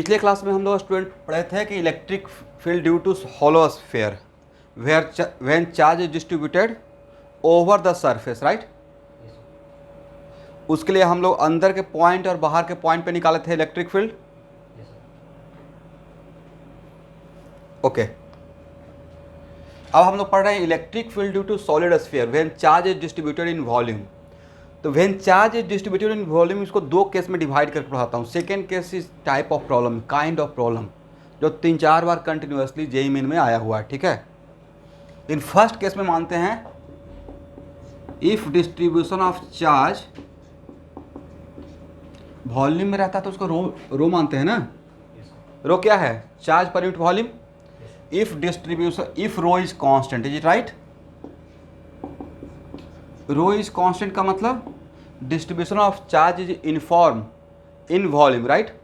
पिछले क्लास में हम लोग स्टूडेंट पढ़े थे कि electric field due to hollow sphere when charge is distributed over the surface, right. उसके लिए हम लोग अंदर के पॉइंट और बाहर के पॉइंट पे निकाले थे इलेक्ट्रिक फील्ड। ओके, अब हम लोग पढ़ रहे हैं electric field due to solid sphere when charge is distributed in volume. तो when charge is distributed in volume, इसको दो केस में डिवाइड करके पढ़ाता हूँ। Second case is type of problem, kind of problem, जो 3-4 बार कंटिन्यूसली जेईई मेन में आया हुआ है, ठीक है। इन फर्स्ट केस में मानते हैं if distribution of charge volume में रहता है तो उसको रो मानते हैं ना। रो क्या है? चार्ज पर unit volume. If distribution, if rho is constant, is it right? Rho is constant का मतलब distribution of charge is uniform in volume, right.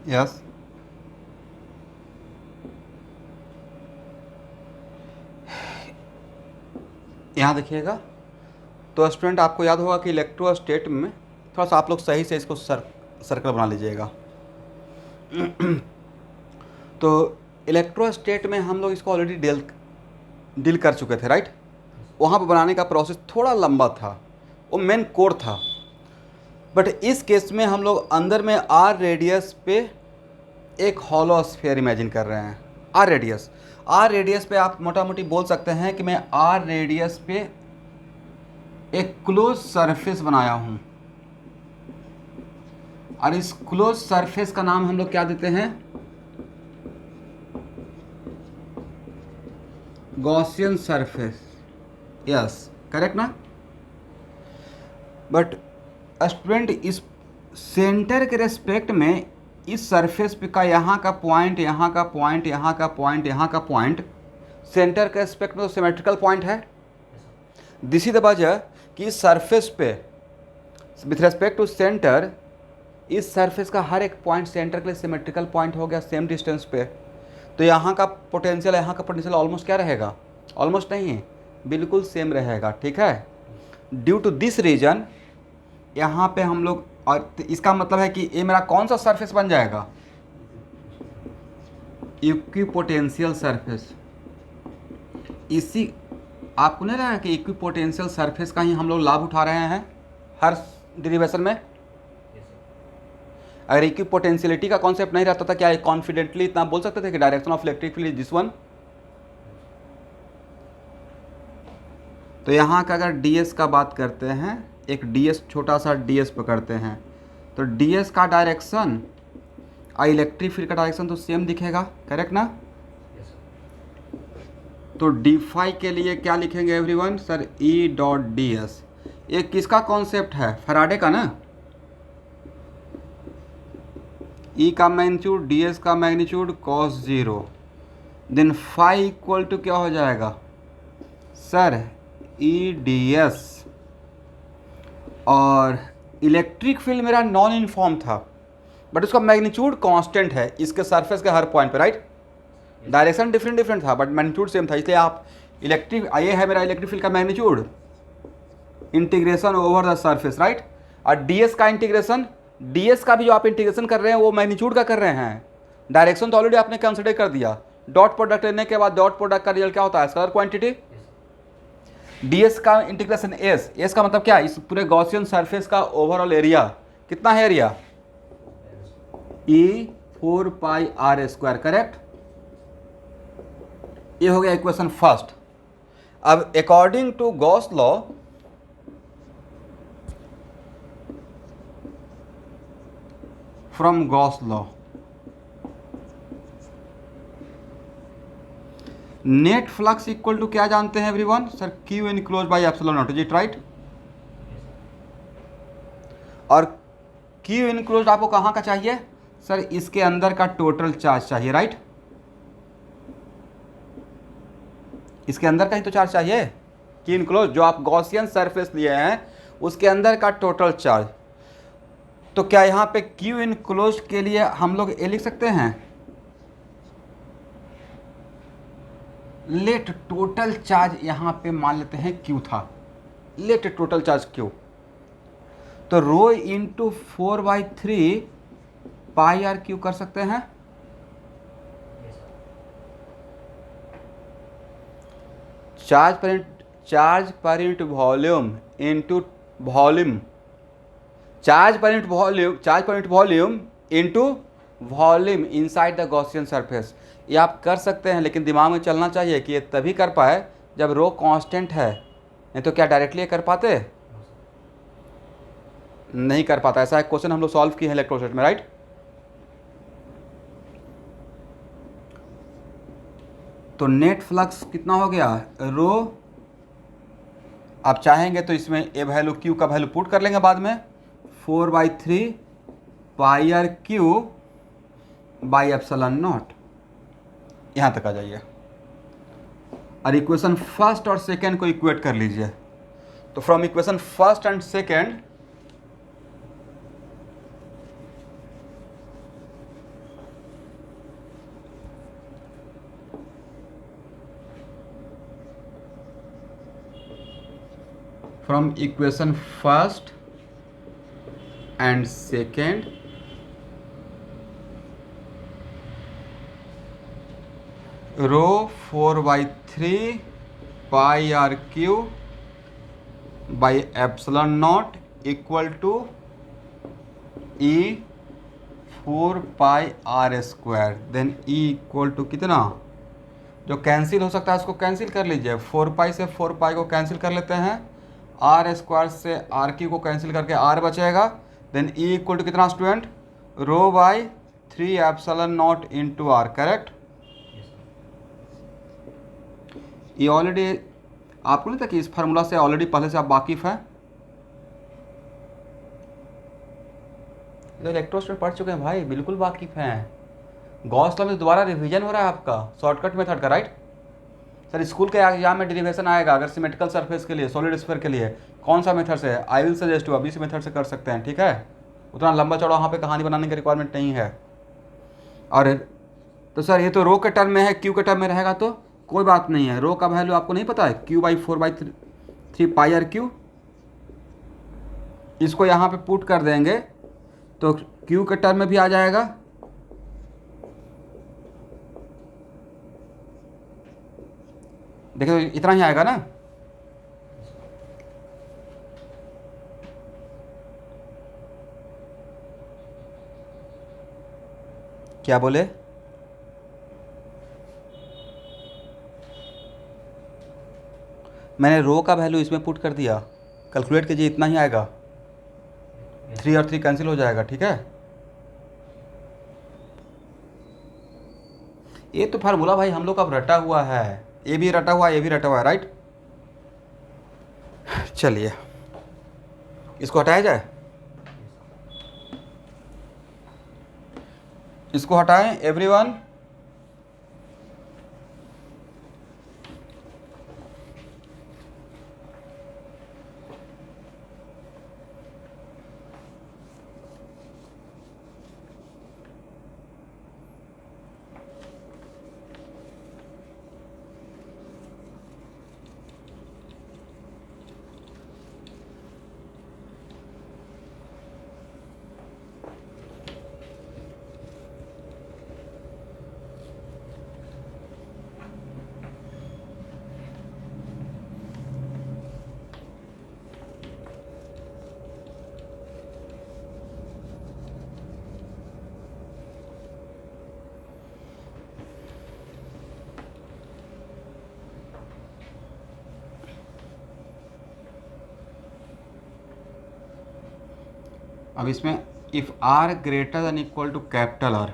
Yes, यहाँ देखिएगा। तो स्टूडेंट आपको याद होगा कि इलेक्ट्रोस्टेट में थोड़ा सा आप लोग सही से इसको सर्कल बना लीजिएगा। तो इलेक्ट्रोस्टेट में हम लोग इसको ऑलरेडी डील कर चुके थे, राइट। वहाँ पर बनाने का प्रोसेस थोड़ा लंबा था, वो मेन कोर था। बट इस केस में हम लोग अंदर में आर रेडियस पे एक हॉलो स्फीयर इमेजिन कर रहे हैं। आर रेडियस पे आप मोटा मोटी बोल सकते हैं कि मैं आर रेडियस पे एक क्लोज सरफेस बनाया हूं, और इस क्लोज सरफेस का नाम हम लोग क्या देते हैं? Gaussian surface. यस, करेक्ट ना। बट स्टूडेंट इस सेंटर के रेस्पेक्ट में इस सरफेस पे का यहाँ का पॉइंट, यहाँ का पॉइंट, यहाँ का पॉइंट, यहाँ का पॉइंट सेंटर के रेस्पेक्ट में तो सिमेट्रिकल पॉइंट है। दिस इज द वजह कि इस सरफेस पे विथ रेस्पेक्ट टू सेंटर, इस सरफेस का हर एक पॉइंट सेंटर के लिए सिमेट्रिकल पॉइंट हो गया सेम डिस्टेंस पे। तो यहाँ का पोटेंशियल, यहाँ का पोटेंशियल ऑलमोस्ट क्या रहेगा? ऑलमोस्ट नहीं, बिल्कुल सेम रहेगा, ठीक है। ड्यू टू दिस रीजन यहाँ पे हम लोग, और इसका मतलब है कि ये मेरा कौन सा सरफेस बन जाएगा? Equipotential surface. इसी आपको नहीं लगा कि इक्विपोटेंशियल सरफेस का ही हम लोग लाभ उठा रहे हैं हर डेरिवेशन में? अगर इक्विपोटेंशियलिटी का कॉन्सेप्ट नहीं रहता था, क्या कॉन्फिडेंटली इतना बोल सकते थे कि direction of electric field is this one? तो यहाँ का अगर ds का बात करते हैं, एक ds, छोटा सा ds पकड़ते हैं, तो ds का डायरेक्शन और इलेक्ट्रिक फील्ड का डायरेक्शन तो सेम दिखेगा, करेक्ट ना। तो डी फाई के लिए क्या लिखेंगे everyone? Sir E dot ds। ये किसका कॉन्सेप्ट है? फैराडे का ना। E का मैग्नीट्यूड, ds का magnitude cos 0, then phi equal to क्या हो जाएगा सर? EdS। और इलेक्ट्रिक फील्ड मेरा नॉन यूनिफॉर्म था, बट उसका मैग्नीट्यूड कांस्टेंट है इसके सरफेस के हर पॉइंट पे, राइट। डायरेक्शन डिफरेंट था बट मैग्नीट्यूड सेम था, इसलिए आप इलेक्ट्रिक, ये है मेरा इलेक्ट्रिक फील्ड का magnitude, integration over the surface, right. और ds का इंटीग्रेशन, ds का भी जो आप इंटीग्रेशन कर रहे हैं वो मैग्नीट्यूड का कर रहे हैं, डायरेक्शन तो ऑलरेडी आपने कंसिडर कर दिया। डॉट प्रोडक्ट लेने के बाद डॉट प्रोडक्ट का रिजल्ट क्या होता है? Scalar quantity. ds का इंटीग्रेशन s का मतलब क्या, इस पूरे गॉसियन सरफेस का ओवरऑल एरिया कितना है, area e 4 pi r square, correct. ये हो गया इक्वेशन फर्स्ट। अब according to Gauss law, from Gauss law, net flux equal to क्या जानते हैं everyone, sir Q enclose by epsilon naught, is it right. और क्यू इनक्लोज आपको कहाँ का चाहिए, सर इसके अंदर का टोटल चार्ज चाहिए, राइट। इसके अंदर का ही तो चार्ज चाहिए, क्यू इनक्लोज जो आप गॉसियन सरफेस लिए हैं उसके अंदर का टोटल चार्ज। तो क्या यहाँ पे क्यू इनक्लोज के लिए हम लोग ये लिख सकते हैं, लेट टोटल चार्ज, यहाँ पे मान लेते हैं क्यू था, लेट टोटल चार्ज क्यू, तो rho into 4/3 pi are Q कर सकते हैं। चार्ज पर unit volume into volume, charge पर unit volume into volume inside the Gaussian surface. ये आप कर सकते हैं, लेकिन दिमाग में चलना चाहिए कि ये तभी कर पाए जब रो कांस्टेंट है, नहीं तो क्या डायरेक्टली ये कर पाते, नहीं कर पाता। ऐसा एक क्वेश्चन हम लोग सॉल्व किए हैं इलेक्ट्रोस्टैटिक में, राइट। तो नेट फ्लक्स कितना हो गया, रो, आप चाहेंगे तो इसमें ए वैल्यू क्यू का वैल्यू पुट कर लेंगे बाद में, 4/3 pi are q by epsilon naught, यहाँ तक आ जाइए। और इक्वेशन फर्स्ट और सेकेंड को इक्वेट कर लीजिए। तो from equation first and second, from equation first and second, rho 4/3 pi r q by epsilon naught equal to e 4 pi r square, then e equal to कितना, जो cancel हो सकता है उसको कैंसिल कर लीजिए, 4 पाई से 4 पाई को कैंसिल कर लेते हैं, आर स्क्वायर से आर क्यू को कैंसिल करके आर बचेगा, देन ई इक्वल टू कितना student, rho by 3 epsilon naught into R, correct. ये ऑलरेडी आपको नहीं था कि इस फार्मूला से ऑलरेडी पहले से आप वाकिफ हैं, इलेक्ट्रोस्टैटिक पढ़ चुके हैं भाई, बिल्कुल वाकिफ हैं। गॉस लॉ में दोबारा रिवीजन हो रहा है आपका शॉर्टकट मेथड का, राइट। सर स्कूल के एग्जाम में डेरिवेशन आएगा, अगर सिमेट्रिकल सरफेस के लिए, सॉलिड स्फीयर के लिए कौन सा मेथड से, आई विल सजेस्ट यू अभी इसी मेथड से कर सकते हैं, ठीक है। उतना लंबा चौड़ा वहाँ पे कहानी बनाने की रिक्वायरमेंट नहीं है। और तो सर ये तो रो के टर्म में है, क्यू के टर्म में रहेगा तो कोई बात नहीं है। रो का वैल्यू आपको नहीं पता है, Q by 4/3 pi are Q, इसको यहाँ पे पुट कर देंगे तो क्यू के टर्म में भी आ जाएगा, देखो इतना ही आएगा ना। क्या बोले, मैंने रो का वैल्यू इसमें पुट कर दिया, कैलकुलेट कीजिए इतना ही आएगा, 3 और 3 कैंसिल हो जाएगा, ठीक है। ये तो फार्मूला भाई हम लोग का रटा हुआ है, ये भी रटा हुआ है, ये भी रटा हुआ है, राइट। चलिए इसको हटाया जाए, इसको हटाएं एवरीवन। अब इसमें if R greater than equal to capital R,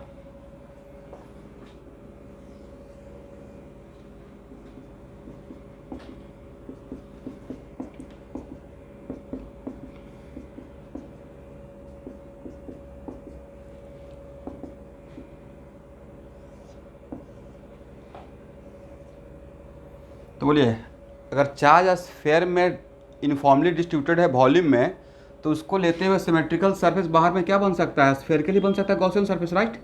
तो बोलिए अगर चार्ज स्फीयर में यूनिफॉर्मली डिस्ट्रीब्यूटेड है वॉल्यूम में, तो उसको लेते हुए सिमेट्रिकल सरफेस बाहर में क्या बन सकता है, स्फीयर के लिए बन सकता है गॉसियन सरफेस, राइट।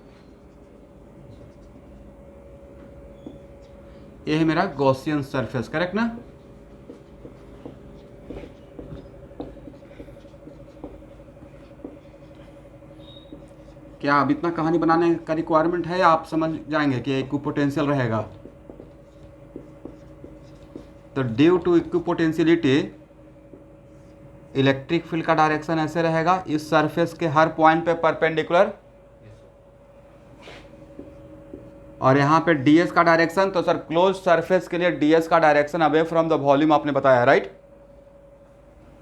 ये है मेरा गॉसियन सरफेस, करेक्ट ना। क्या अब इतना कहानी बनाने का रिक्वायरमेंट है या आप समझ जाएंगे कि इक्विपोटेंशियल रहेगा। तो ड्यू टू इक्विपोटेंशियलिटी इलेक्ट्रिक फील्ड का डायरेक्शन ऐसे रहेगा, इस सरफेस के हर पॉइंट पे परपेंडिकुलर, और यहाँ पे ds का डायरेक्शन, तो सर क्लोज सरफेस के लिए ds का direction away from the volume आपने बताया, राइट।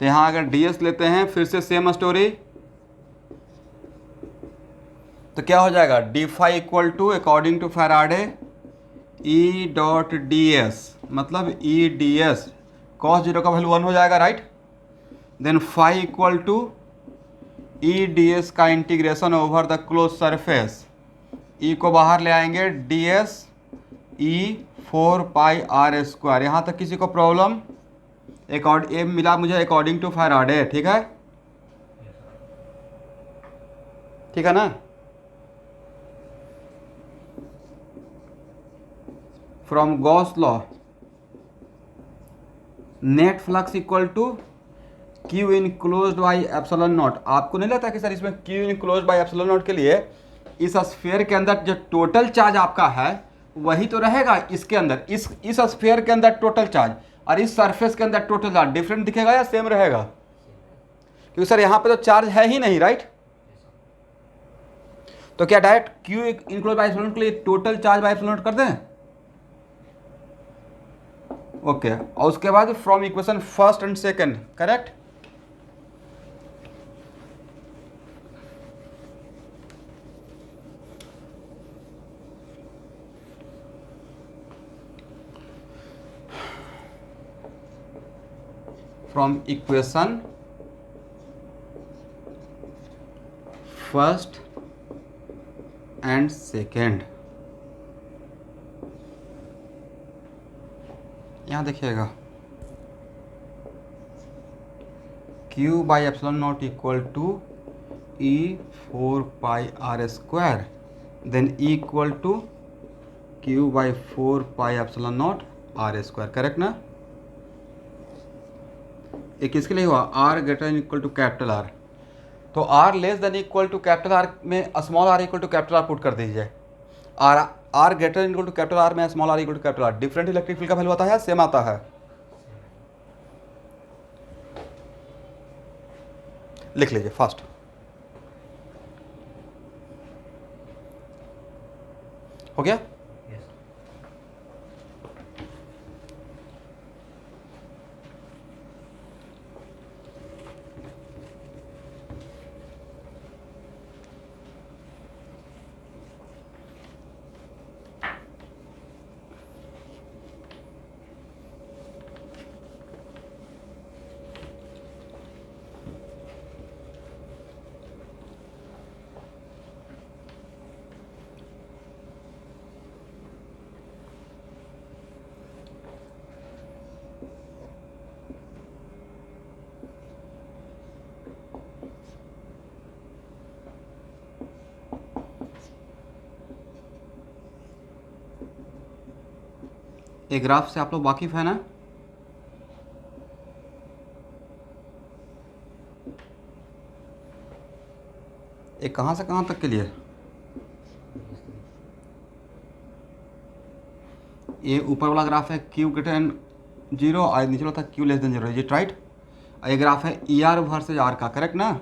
तो यहाँ अगर ds लेते हैं फिर से सेम स्टोरी, तो क्या हो जाएगा d phi equal to according to Faraday E dot D s, मतलब E D S cos zero का वैल्यू 1 हो जाएगा, right. Then phi equal to E D S का integration over the close surface, E को बाहर ले आएंगे d s E 4 pi are square. यहाँ तक किसी को प्रॉब्लम, ये मिला मुझे अकॉर्डिंग टू फैराडे, ठीक है, ठीक है ना। From Gauss law net flux equal to Q enclosed by epsilon naught. आपको नहीं लगता कि सर इसमें Q enclosed by epsilon naught के लिए इस स्फीयर के अंदर जो टोटल चार्ज आपका है वही तो रहेगा इसके अंदर, इस स्फीयर के अंदर टोटल चार्ज और इस सरफेस के अंदर टोटल चार्ज डिफरेंट दिखेगा या सेम रहेगा, क्योंकि सर यहाँ पे तो चार्ज है ही नहीं, राइट। तो क्या direct Q enclose by epsilon के लिए टोटल चार्ज बाई एप्सिलॉन कर दें, ओके। और उसके बाद from equation first and second, correct. From equation first and second, यहाँ देखिएगा Q by epsilon naught equal to E 4 pi are square, then E equal to Q by 4 pi epsilon not are square, correct ना। ये किसके लिए हुआ, R greater than equal to capital R। तो R less than equal to capital R में small r equal to capital R put कर दीजिए। R greater than equal to capital R में small r equal to capital R, different electric field का value आता है, same आता है। लिख लीजिए फास्ट, हो गया। ये ग्राफ से आप लोग वाकिफ है ना। ये कहाँ से कहाँ तक के लिए, ये ऊपर वाला ग्राफ है Q ग्रेटर देन 0 और नीचे वाला था Q less than 0, is it right. ये ग्राफ है ER वर्सेज R का, करेक्ट ना।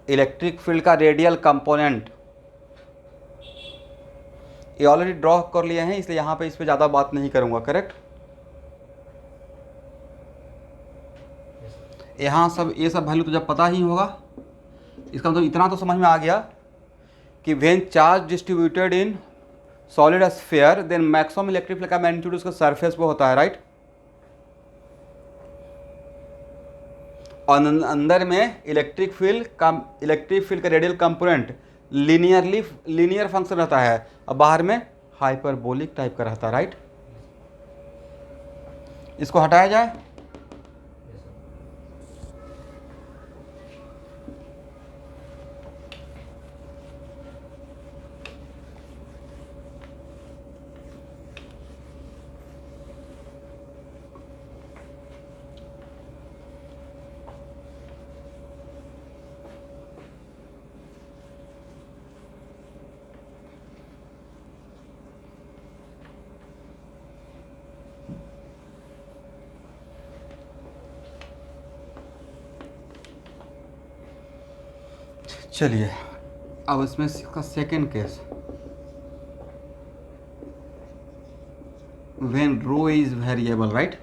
इलेक्ट्रिक फील्ड का रेडियल कंपोनेंट ये ऑलरेडी ड्रॉ कर लिए हैं, इसलिए यहाँ पे इस पर ज़्यादा बात नहीं करूँगा, करेक्ट। यहाँ सब ये सब वैल्यू तो जब पता ही होगा, इसका मतलब इतना तो समझ में आ गया कि when charge distributed in solid sphere then maximum electric field का मैग्नीट्यूड उसके सरफेस पे होता है, राइट। और अंदर में इलेक्ट्रिक फील्ड का रेडियल कंपोनेंट लीनियर फंक्शन रहता है, और बाहर में हाइपरबोलिक टाइप का रहता है, राइट। इसको हटाया जाए, चलिए अब इसमें इसका second case, when rho is variable, right.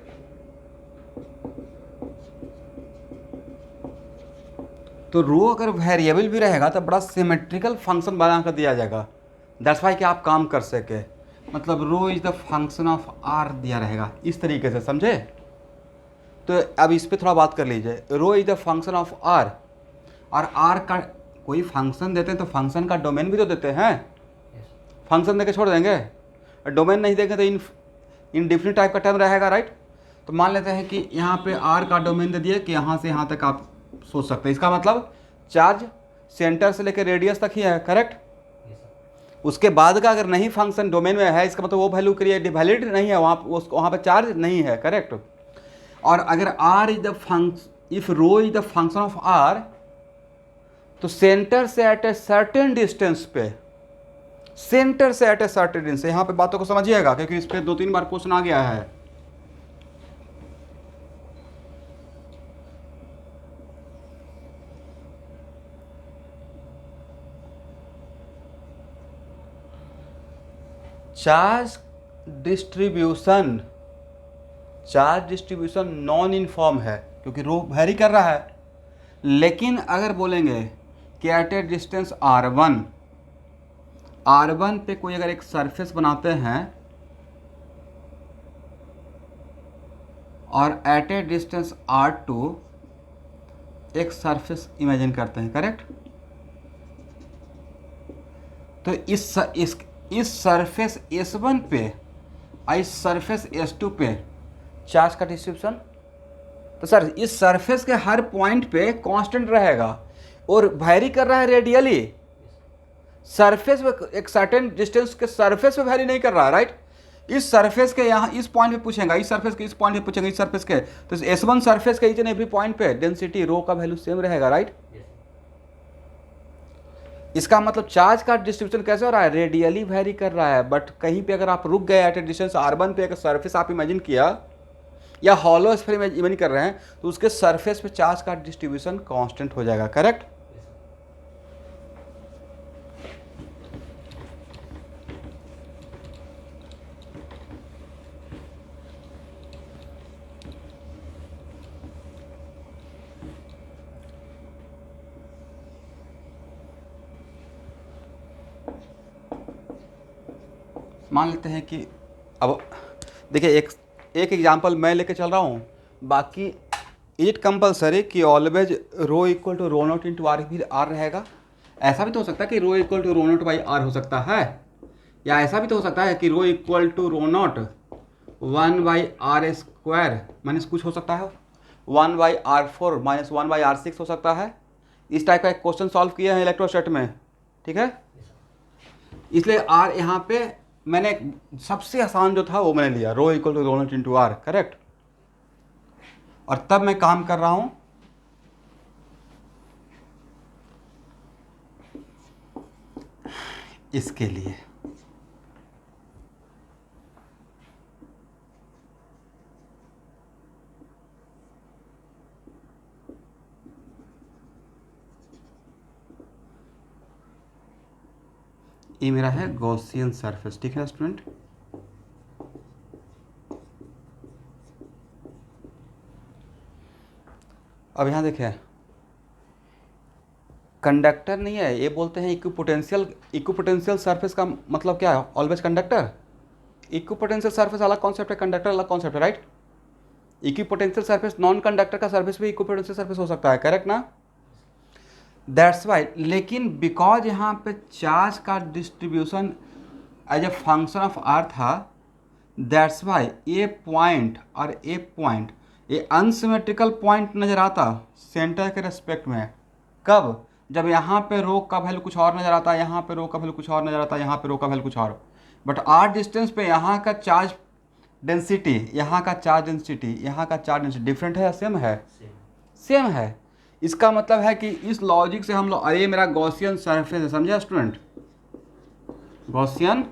तो रो अगर वेरिएबल भी रहेगा तो बड़ा सिमेट्रिकल फंक्शन बना कर दिया जाएगा, दैट्स वाई कि आप काम कर सके। मतलब rho is the function of r दिया रहेगा इस तरीके से, समझे। तो अब इस पर थोड़ा बात कर लीजिए, rho is the function of r, और आर का कोई फंक्शन देते हैं तो फंक्शन का डोमेन भी तो देते हैं, फंक्शन देके छोड़ देंगे, डोमेन नहीं देंगे तो इनडिफिनिट टाइप का टर्म रहेगा, राइट। तो मान लेते हैं कि यहाँ पे आर का डोमेन दे दिए कि यहाँ से यहाँ तक आप सोच सकते हैं, इसका मतलब चार्ज सेंटर से लेकर रेडियस तक ही है, करेक्ट। उसके बाद का अगर नहीं फंक्शन डोमेन में है, इसका मतलब वो वैल्यू वैलिड नहीं है, वहाँ पे चार्ज नहीं है, करेक्ट। और अगर R is the function, if rho is the function of R, तो सेंटर से एट ए सर्टेन डिस्टेंस पे, सेंटर से एट ए सर्टेन डिस्टेंस, यहाँ पे बातों को समझिएगा क्योंकि इस पे 2-3 बार क्वेश्चन आ गया है। चार्ज डिस्ट्रीब्यूशन नॉन यूनिफॉर्म है क्योंकि रो वेरी कर रहा है। लेकिन अगर बोलेंगे कि एट ए डिस्टेंस r1 पे कोई अगर एक सरफेस बनाते हैं और एट ए डिस्टेंस r2 एक सरफेस इमेजिन करते हैं, करेक्ट। तो इस सरफेस S1 पे और इस सरफेस S2 पे चार्ज का डिस्ट्रीब्यूशन, तो सर इस सरफेस के हर पॉइंट पे कांस्टेंट रहेगा और वैरी कर रहा है रेडियली, सरफेस पे एक सर्टेन डिस्टेंस के सरफेस पे वैरी नहीं कर रहा है, राइट। इस सरफेस के यहाँ इस पॉइंट पे पूछेगा, इस सरफेस के इस पॉइंट पे पूछेगा, इस सरफेस के, तो S1 सरफेस के ईच एंड एवरी पॉइंट पे डेंसिटी रो का वैल्यू सेम रहेगा, राइट। इसका मतलब चार्ज का डिस्ट्रीब्यूशन कैसे हो रहा है, रेडियली वैरी कर रहा है। बट कहीं पे अगर आप रुक गए एट ए डिस्टेंस r1 पे, अगर सरफेस आप इमेजिन किया या हॉलो स्फीयर इमेजिन कर रहे हैं, तो उसके सरफेस पे चार्ज का डिस्ट्रीब्यूशन कांस्टेंट हो जाएगा, करेक्ट। मान लेते हैं कि अब देखिए एक एग्जांपल मैं लेके चल रहा हूँ, बाकी इट कंपलसरी कि always rho equal to rho not into r भी आर रहेगा। ऐसा भी तो हो सकता है कि rho equal to rho not by r हो सकता है, या ऐसा भी तो हो सकता है कि rho equal to rho not 1/r² minus कुछ हो सकता है, 1/r4 माइनस 1/r6 हो सकता है। इस टाइप का एक क्वेश्चन सॉल्व किया है इलेक्ट्रोस्टैट में, ठीक है। इसलिए आर यहाँ पे मैंने सबसे आसान जो था वो मैंने लिया, rho equal to rho not into r, correct. और तब मैं काम कर रहा हूं इसके लिए, ये मेरा है गॉसियन सरफेस, ठीक है स्टूडेंट। अब यहाँ देखिए, कंडक्टर नहीं है, ये बोलते हैं इक्विपोटेंशियल। इक्विपोटेंशियल सरफेस का मतलब क्या है? Always conductor. इक्विपोटेंशियल सरफेस अलग कॉन्सेप्ट है, कंडक्टर अलग कॉन्सेप्ट है, right. Equipotential surface, non conductor का सरफेस भी इक्विपोटेंशियल सरफेस हो सकता है, करेक्ट ना। दैट्स वाई, लेकिन बिकॉज यहाँ पे चार्ज का distribution as a function of R था, दैट्स वाई ए पॉइंट और ए पॉइंट, ये अनसिमेट्रिकल पॉइंट नज़र आता सेंटर के रेस्पेक्ट में। कब? जब यहाँ पे रो का वैल्यू कुछ और नज़र आता है, यहाँ पे रो का वैल्यू कुछ और नज़र आता है, यहाँ पे रो का वैल्यू कुछ और। बट आर डिस्टेंस पे यहाँ का चार्ज डेंसिटी, यहाँ का चार्ज डेंसिटी, यहाँ का चार्ज डेंसिटी डिफरेंट है या सेम है? सेम है। इसका मतलब है कि इस लॉजिक से हम लोग, अरे मेरा गॉसियन सरफेस है, समझे स्टूडेंट? गॉसियन,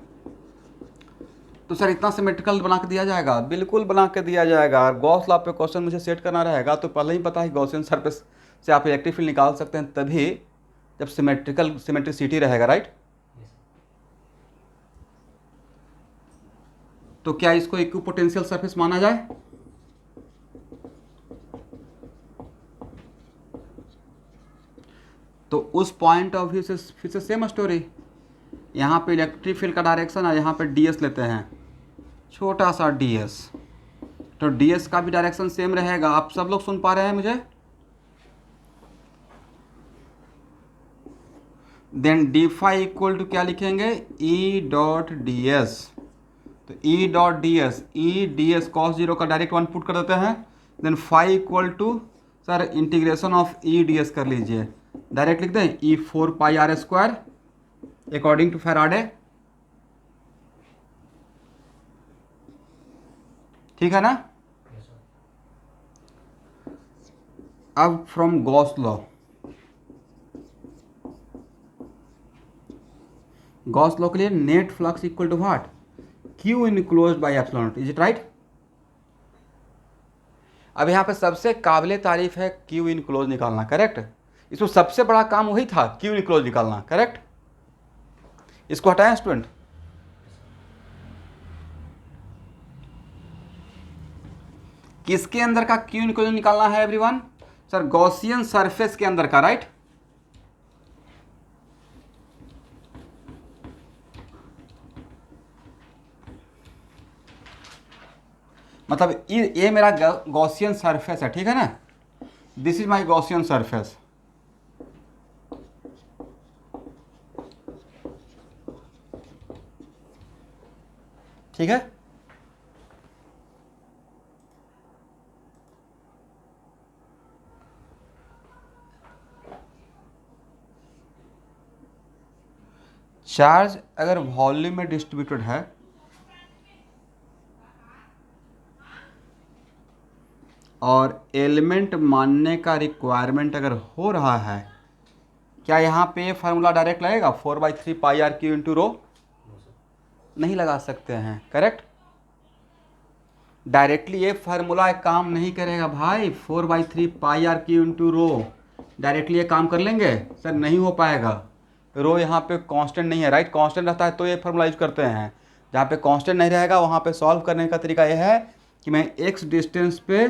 तो सर इतना सिमेट्रिकल बना के दिया जाएगा? बिल्कुल बना के दिया जाएगा। गॉस लॉ पे क्वेश्चन मुझे सेट करना रहेगा तो पहले ही पता है गॉसियन सरफेस से आप इलेक्ट्रिक फील्ड निकाल सकते हैं, तभी जब सिमेट्रिसिटी रहेगा, राइट। तो क्या इसको इक्विपोटेंशियल सरफेस माना जाए? तो उस पॉइंट ऑफ व्यू से फिर से सेम स्टोरी, यहाँ पे इलेक्ट्रिक फील्ड का डायरेक्शन है, यहाँ पे ds लेते हैं, छोटा सा ds, तो ds का भी डायरेक्शन सेम रहेगा। आप सब लोग सुन पा रहे हैं मुझे? Then d phi equal to क्या लिखेंगे? E dot D s. तो E dot D s, E D S cos zero का डायरेक्ट वन पुट कर देते हैं। Then phi equal to sir integration of E D s कर लीजिए, direct लिख दें E 4 pi are square according to Faraday. ठीक है ना। अब from Gauss law, Gauss law के लिए net flux equal to what? Q enclosed bye epsilon naught, is it right? अब यहाँ पे सबसे काबिले तारीफ है क्यू इनक्लोज निकालना, करेक्ट। इसमें सबसे बड़ा काम वही था, क्यू इनक्लोज निकालना, करेक्ट। इसको हटाएं स्टूडेंट। किसके अंदर का क्यू इनक्लोज निकालना है एवरीवन? सर गॉसियन सरफेस के अंदर का, राइट। मतलब ये मेरा गॉसियन सरफेस है, ठीक है ना। This is my Gaussian surface. ठीक है। चार्ज अगर वॉल्यूम में डिस्ट्रीब्यूटेड है और एलिमेंट मानने का रिक्वायरमेंट अगर हो रहा है, क्या यहाँ पे फार्मूला डायरेक्ट लगेगा 4/3 पाई आर क्यू इंटू रो? नहीं लगा सकते हैं, करेक्ट। डायरेक्टली ये फार्मूला काम नहीं करेगा भाई, 4/3 pi are q into rho directly ये काम कर लेंगे? सर नहीं हो पाएगा। रो यहाँ पे कांस्टेंट नहीं है, राइट। कांस्टेंट रहता है तो ये फार्मूला यूज करते हैं। जहाँ पे कांस्टेंट नहीं रहेगा वहाँ पे सॉल्व करने का तरीका यह है कि मैं x डिस्टेंस पे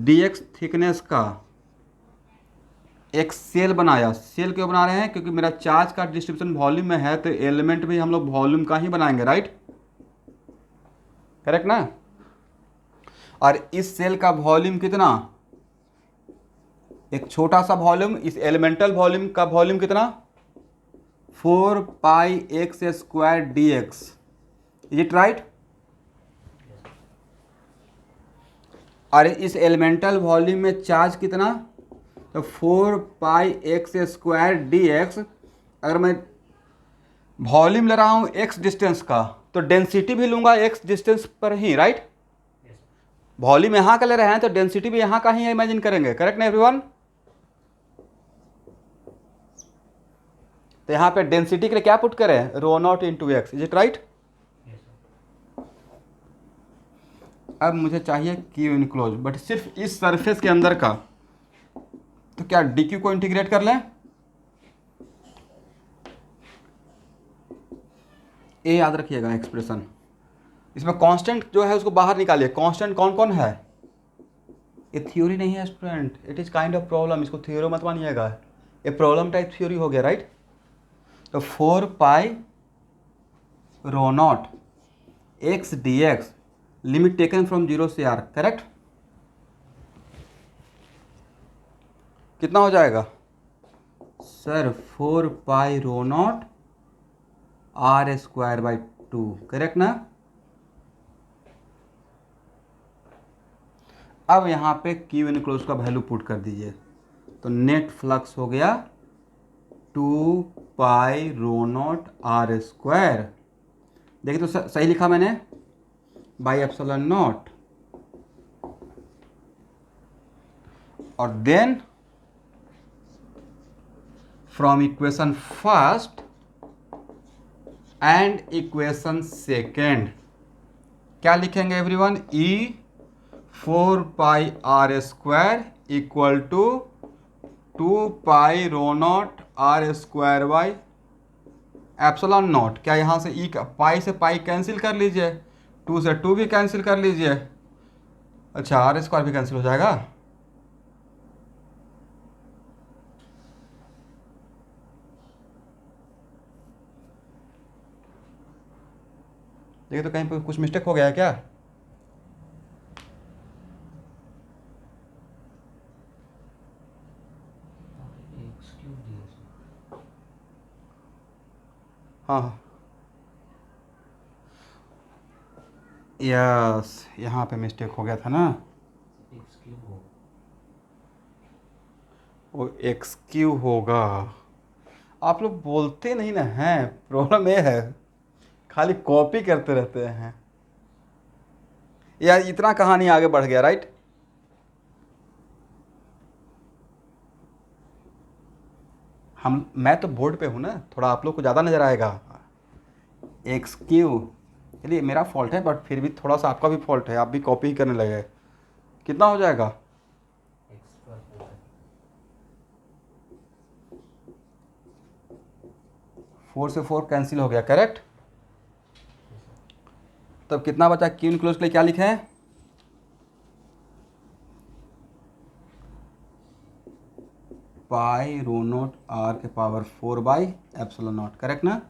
dx थिकनेस का एक सेल बनाया। सेल क्यों बना रहे हैं? क्योंकि मेरा चार्ज का डिस्ट्रीब्यूशन वॉल्यूम में है, तो एलिमेंट भी हम लोग वॉल्यूम का ही बनाएंगे, राइट, करेक्ट ना। और इस सेल का वॉल्यूम कितना? एक छोटा सा वॉल्यूम। इस एलिमेंटल वॉल्यूम का वॉल्यूम कितना? 4 pi x square d x, is it right. और इस एलिमेंटल वॉल्यूम में चार्ज कितना? तो 4 pi x square d x. अगर मैं वॉल्यूम ले रहा हूँ एक्स डिस्टेंस का, तो डेंसिटी भी लूंगा एक्स डिस्टेंस पर ही, राइट। वॉल्यूम यहाँ का ले रहे हैं तो डेंसिटी भी यहाँ का ही इमेजिन करेंगे, करेक्ट ना एवरीवन। तो यहाँ पे डेंसिटी के लिए क्या पुट करें? Rho not into x, is it right. अब मुझे चाहिए क्यू इनक्लोज, बट सिर्फ इस सरफेस के अंदर का। तो क्या डी क्यू को इंटीग्रेट कर लें? ए याद रखिएगा एक्सप्रेशन। इसमें कांस्टेंट जो है उसको बाहर निकालिए। कांस्टेंट कौन कौन है? ये थ्योरी नहीं है student, it is kind of problem. इसको थ्योरी मत मानिएगा, ये प्रॉब्लम टाइप थ्योरी हो गया, राइट। तो 4 pi rho not x d x, limit taken from 0 से r, करेक्ट। कितना हो जाएगा sir? 4 pi rho not r square by 2, correct ना। अब यहाँ पे क्यू इनक्लोज का वैल्यू पुट कर दीजिए, तो नेट फ्लक्स हो गया 2 pi rho not r square, देखिए तो सही लिखा मैंने, बाई एप्सिलॉन नॉट, और then from equation first and equation second क्या लिखेंगे everyone? E 4 pi are square equal to 2 pi rho naught are square by epsilon naught. क्या यहाँ से ई पाई से पाई कैंसिल कर लीजिए, 2 से 2 भी कैंसिल कर लीजिए, अच्छा आर स्क्वायर भी कैंसिल हो जाएगा। देखिए तो कहीं पर कुछ मिस्टेक हो गया है क्या? हाँ यस, यहाँ पे मिस्टेक हो गया था ना, वो एक्स क्यू होगा। आप लोग बोलते नहीं ना हैं, प्रॉब्लम ये है, खाली कॉपी करते रहते हैं यार। इतना कहानी आगे बढ़ गया, राइट। मैं तो बोर्ड पे हूँ ना, थोड़ा आप लोग को ज़्यादा नज़र आएगा। एक्स क्यू, चलिए मेरा फॉल्ट है, बट फिर भी थोड़ा सा आपका भी फॉल्ट है, आप भी कॉपी ही करने लगे। कितना हो जाएगा? फोर से 4 कैंसिल हो गया, करेक्ट। तब कितना बचा? क्यू इनक्लोज के लिए क्या लिखे हैं? पाई रो नोट आर के power 4 by epsilon not, correct ना।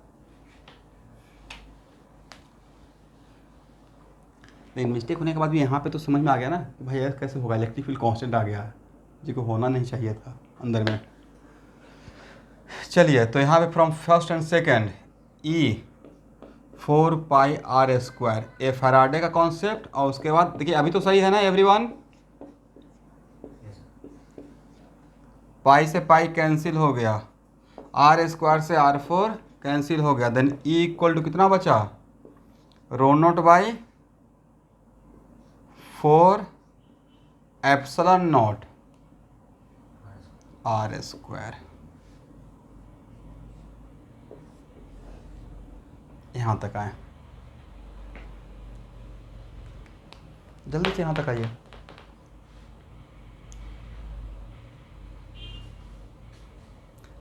लेकिन मिस्टेक होने के बाद भी यहाँ पे तो समझ में आ गया ना कि भाई ऐसा कैसे होगा, इलेक्ट्रिक फील्ड कांस्टेंट आ गया जी, को होना नहीं चाहिए था अंदर में। चलिए तो यहाँ पे from first and second E 4 pi are square, a Faraday का कॉन्सेप्ट, और उसके बाद देखिए अभी तो सही है ना एवरीवन, पाई से पाई कैंसिल हो गया, आर स्क्वायर से r4 कैंसिल हो गया, देन ई इक्वल टू कितना बचा? Rho not by 4 epsilon not are square. यहाँ तक आए, जल्दी से यहाँ तक आइए।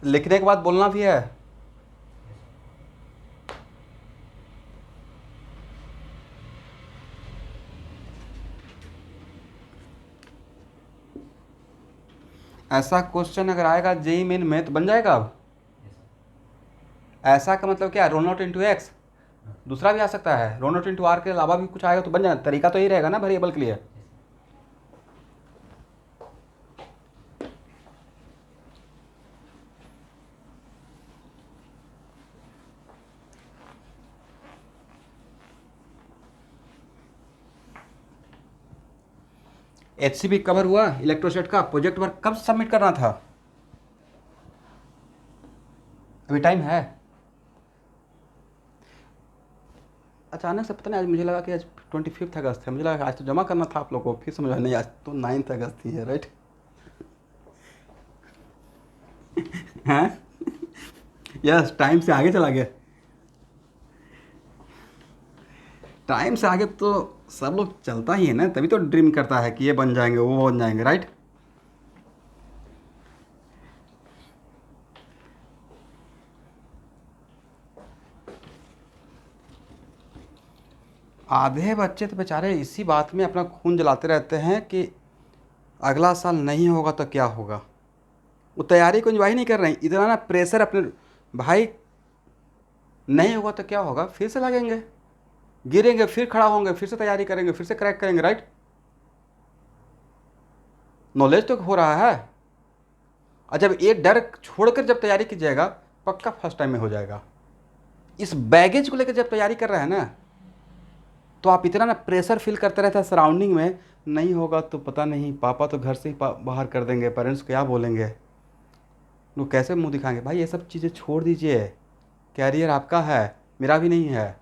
लिखने के बाद बोलना भी है। ऐसा क्वेश्चन अगर आएगा जेई मेन में तो बन जाएगा। अब ऐसा का मतलब क्या? रो नॉट इंटू एक्स, दूसरा भी आ सकता है, रो नॉट इंटू आर के अलावा भी कुछ आएगा तो बन जाएगा। तरीका तो यही रहेगा ना वेरिएबल के लिए। एचसीबी कवर हुआ, इलेक्ट्रोस्टेट का प्रोजेक्ट वर्क कब सबमिट करना था? अभी टाइम है। अचानक से पता नहीं, आज मुझे लगा कि आज 25 अगस्त है, मुझे लगा आज तो जमा करना था आप लोग को, फिर समझ नहीं, आज तो 9 अगस्त ही है, राइट। हैं? यस, टाइम से आगे चला गया। टाइम से आगे तो सब लोग चलता ही है ना, तभी तो ड्रीम करता है कि ये बन जाएंगे वो बन जाएंगे, राइट। आधे बच्चे तो बेचारे इसी बात में अपना खून जलाते रहते हैं कि अगला साल नहीं होगा तो क्या होगा। वो तैयारी को एंजॉय नहीं कर रहे हैं, इतना ना प्रेशर अपने भाई। नहीं होगा तो क्या होगा, फिर से लगेंगे, गिरेंगे, फिर खड़ा होंगे, फिर से तैयारी करेंगे, फिर से क्रैक करेंगे, राइट। नॉलेज तो हो रहा है। और जब ये डर छोड़कर जब तैयारी कीजिएगा, पक्का फर्स्ट टाइम में हो जाएगा। इस बैगेज को लेकर जब तैयारी कर रहे हैं ना, तो आप इतना ना प्रेशर फील करते रहते हैं सराउंडिंग में। नहीं होगा तो पता नहीं, पापा तो घर से ही बाहर कर देंगे, पेरेंट्स क्या बोलेंगे, वो कैसे मुंह दिखाएंगे। भाई ये सब चीज़ें छोड़ दीजिए, कैरियर आपका है, मेरा भी नहीं है।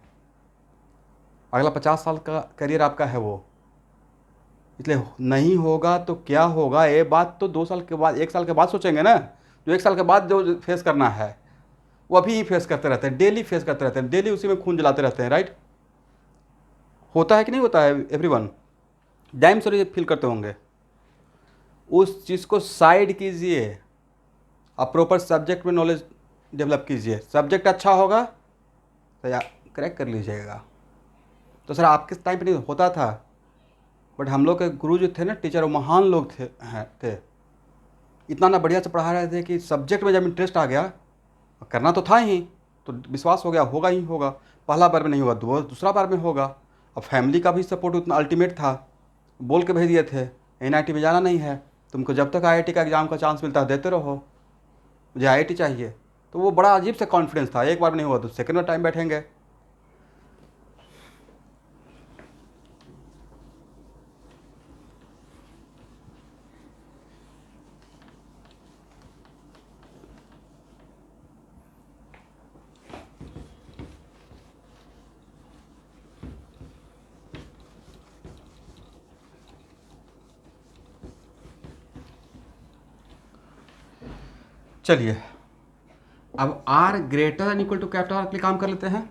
अगला 50 साल का करियर आपका है वो। इसलिए नहीं होगा तो क्या होगा, ये बात तो 2 साल के बाद, 1 साल के बाद सोचेंगे ना। जो 1 साल के बाद जो फेस करना है, वो अभी ही फेस करते रहते हैं, डेली फेस करते रहते हैं, डेली उसी में खून जलाते रहते हैं, राइट। होता है कि नहीं होता है एवरीवन, डैम सॉरी फील करते होंगे। उस चीज़ को साइड कीजिए, आप प्रॉपर सब्जेक्ट में नॉलेज डेवलप कीजिए। सब्जेक्ट अच्छा होगा तो या क्रैक कर लीजिएगा। तो सर आपके टाइम पे नहीं होता था, बट हम लोग के गुरु जो थे ना, टीचर, वो महान लोग थे। इतना ना बढ़िया से पढ़ा रहे थे कि सब्जेक्ट में जब इंटरेस्ट आ गया, करना तो था ही, तो विश्वास हो गया होगा ही होगा। पहला बार में नहीं होगा, दूसरा बार में होगा। और फैमिली का भी सपोर्ट उतना अल्टीमेट था, बोल के भेज दिए थे NIT में जाना नहीं है, तुमको जब तक IIT का एग्ज़ाम का चांस मिलता है देते रहो, मुझे IIT चाहिए। तो वो बड़ा अजीब सा कॉन्फिडेंस था। एक बार में नहीं हुआ तो सेकंड बार टाइम बैठेंगे। चलिए अब R greater than equal to capital R के लिए काम कर लेते हैं।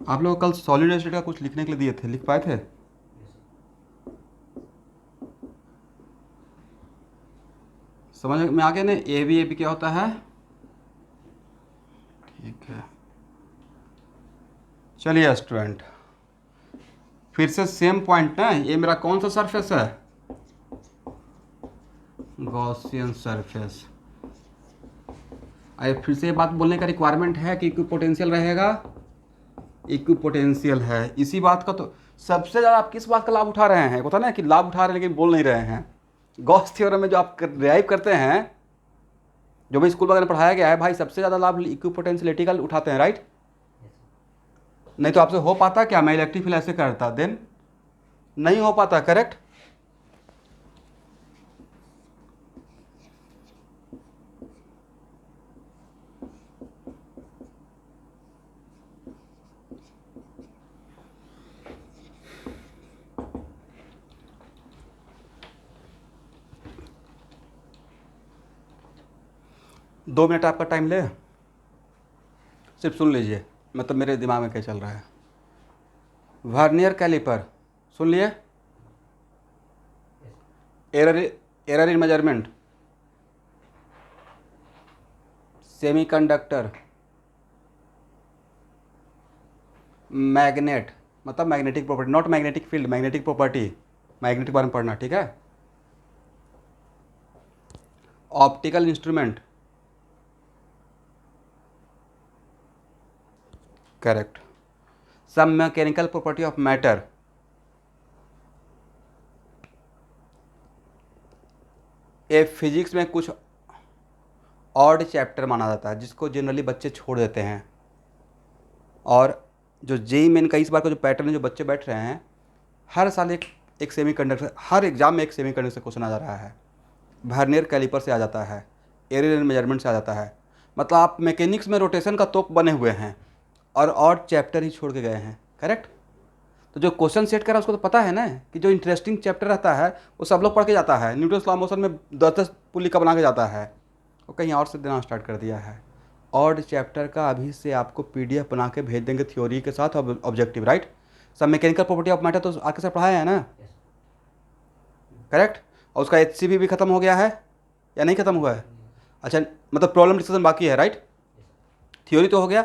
आप लोग कल सॉलिड स्टेट का कुछ लिखने के लिए दिए थे, लिख पाए थे? समझ में आ गया ना, AB क्या होता है? ठीक है, चलिए स्टूडेंट, फिर से सेम पॉइंट ना। ये मेरा कौन सा सरफेस है? Gaussian surface. अरे फिर से ये बात बोलने का रिक्वायरमेंट है कि इक्विपोटेंशियल रहेगा। इक्विपोटेंशियल है, इसी बात का तो सबसे ज़्यादा आप किस बात का लाभ उठा रहे हैं? होता ना कि लाभ उठा रहे हैं लेकिन बोल नहीं रहे हैं। गॉस थ्योरम में जो आप डिराइव करते हैं, जो भी स्कूल वगैरह में पढ़ाया गया है, भाई सबसे ज़्यादा लाभ इक्विपोटेंशियलिटी का उठाते हैं, राइट। नहीं तो आपसे हो पाता क्या? मैं इलेक्ट्रिक फील्ड ऐसे करता, देन नहीं हो पाता, करेक्ट। दो मिनट आपका टाइम ले, सिर्फ सुन लीजिए, मतलब मेरे दिमाग में क्या चल रहा है। वर्नियर कैलिपर सुन लिए? Error in measurement, semiconductor, magnet, मतलब magnetic property, not magnetic field, magnetic property, magnetic बारे में पढ़ना, ठीक है। Optical instrument, correct. Some mechanical property of matter, ये फिजिक्स में कुछ ऑड चैप्टर माना जाता है जिसको जनरली बच्चे छोड़ देते हैं। और जो JEE मेन का इस बार का जो पैटर्न है, जो बच्चे बैठ रहे हैं, हर साल एक सेमीकंडक्टर, हर एग्जाम में एक सेमीकंडक्टर से क्वेश्चन आ जा रहा है, वर्नियर कैलिपर से आ जाता है, एरर इन मेजरमेंट से आ जाता है। मतलब आप मैकेनिक्स में रोटेशन का तोप बने हुए हैं और ऑड चैप्टर ही छोड़ के गए हैं, करेक्ट। तो जो क्वेश्चन सेट करा उसको तो पता है ना कि जो इंटरेस्टिंग चैप्टर रहता है वो सब लोग पढ़ के जाता है। न्यूटन लॉ मोशन में 10-10 पुल्ली का बना के जाता है, वो कहीं और से देना स्टार्ट कर दिया है। ऑड चैप्टर का अभी से आपको PDF बना के भेज देंगे थ्योरी के साथ ऑब्जेक्टिव, राइट। सब मैकेनिकल प्रॉपर्टी ऑफ मैटर तो आपके साथ पढ़ाया है ना, करेक्ट। और उसका HCV भी खत्म हो गया है, या नहीं ख़त्म हुआ है? अच्छा, मतलब प्रॉब्लम डिस्कशन बाकी है, राइट? थ्योरी तो हो गया।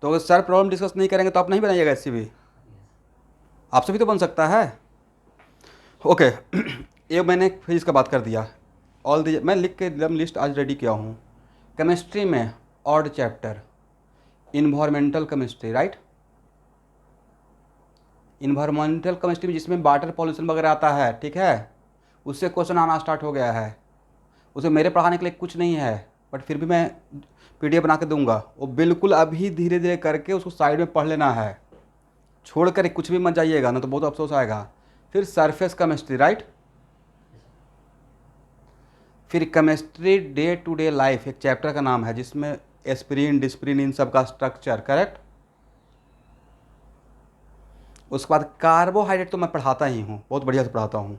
तो अगर सर प्रॉब्लम डिस्कस नहीं करेंगे तो आप नहीं बनाइएगा इससे भी, आपसे भी तो बन सकता है। ओके ये मैंने फिर इसका बात कर दिया। ऑल दी मैं लिख के एकदम लिस्ट आज रेडी किया हूँ। केमिस्ट्री में odd chapter environmental chemistry, right? Environmental chemistry में जिसमें वाटर पॉल्यूशन वगैरह आता है, ठीक है, उससे क्वेश्चन आना स्टार्ट हो गया है। उसे मेरे पढ़ाने के लिए कुछ नहीं है, बट फिर भी मैं पीडीएफ बना के दूंगा। वो बिल्कुल अभी धीरे धीरे करके उसको साइड में पढ़ लेना है, छोड़ कर कुछ भी मत जाइएगा, ना तो बहुत अफसोस आएगा। फिर सरफेस केमिस्ट्री, राइट? फिर chemistry day to day life एक चैप्टर का नाम है, जिसमें एस्पिरिन डिस्पिरिन इन सब का स्ट्रक्चर, करेक्ट? उसके बाद कार्बोहाइड्रेट तो मैं पढ़ाता ही हूँ, बहुत बढ़िया से पढ़ाता हूँ।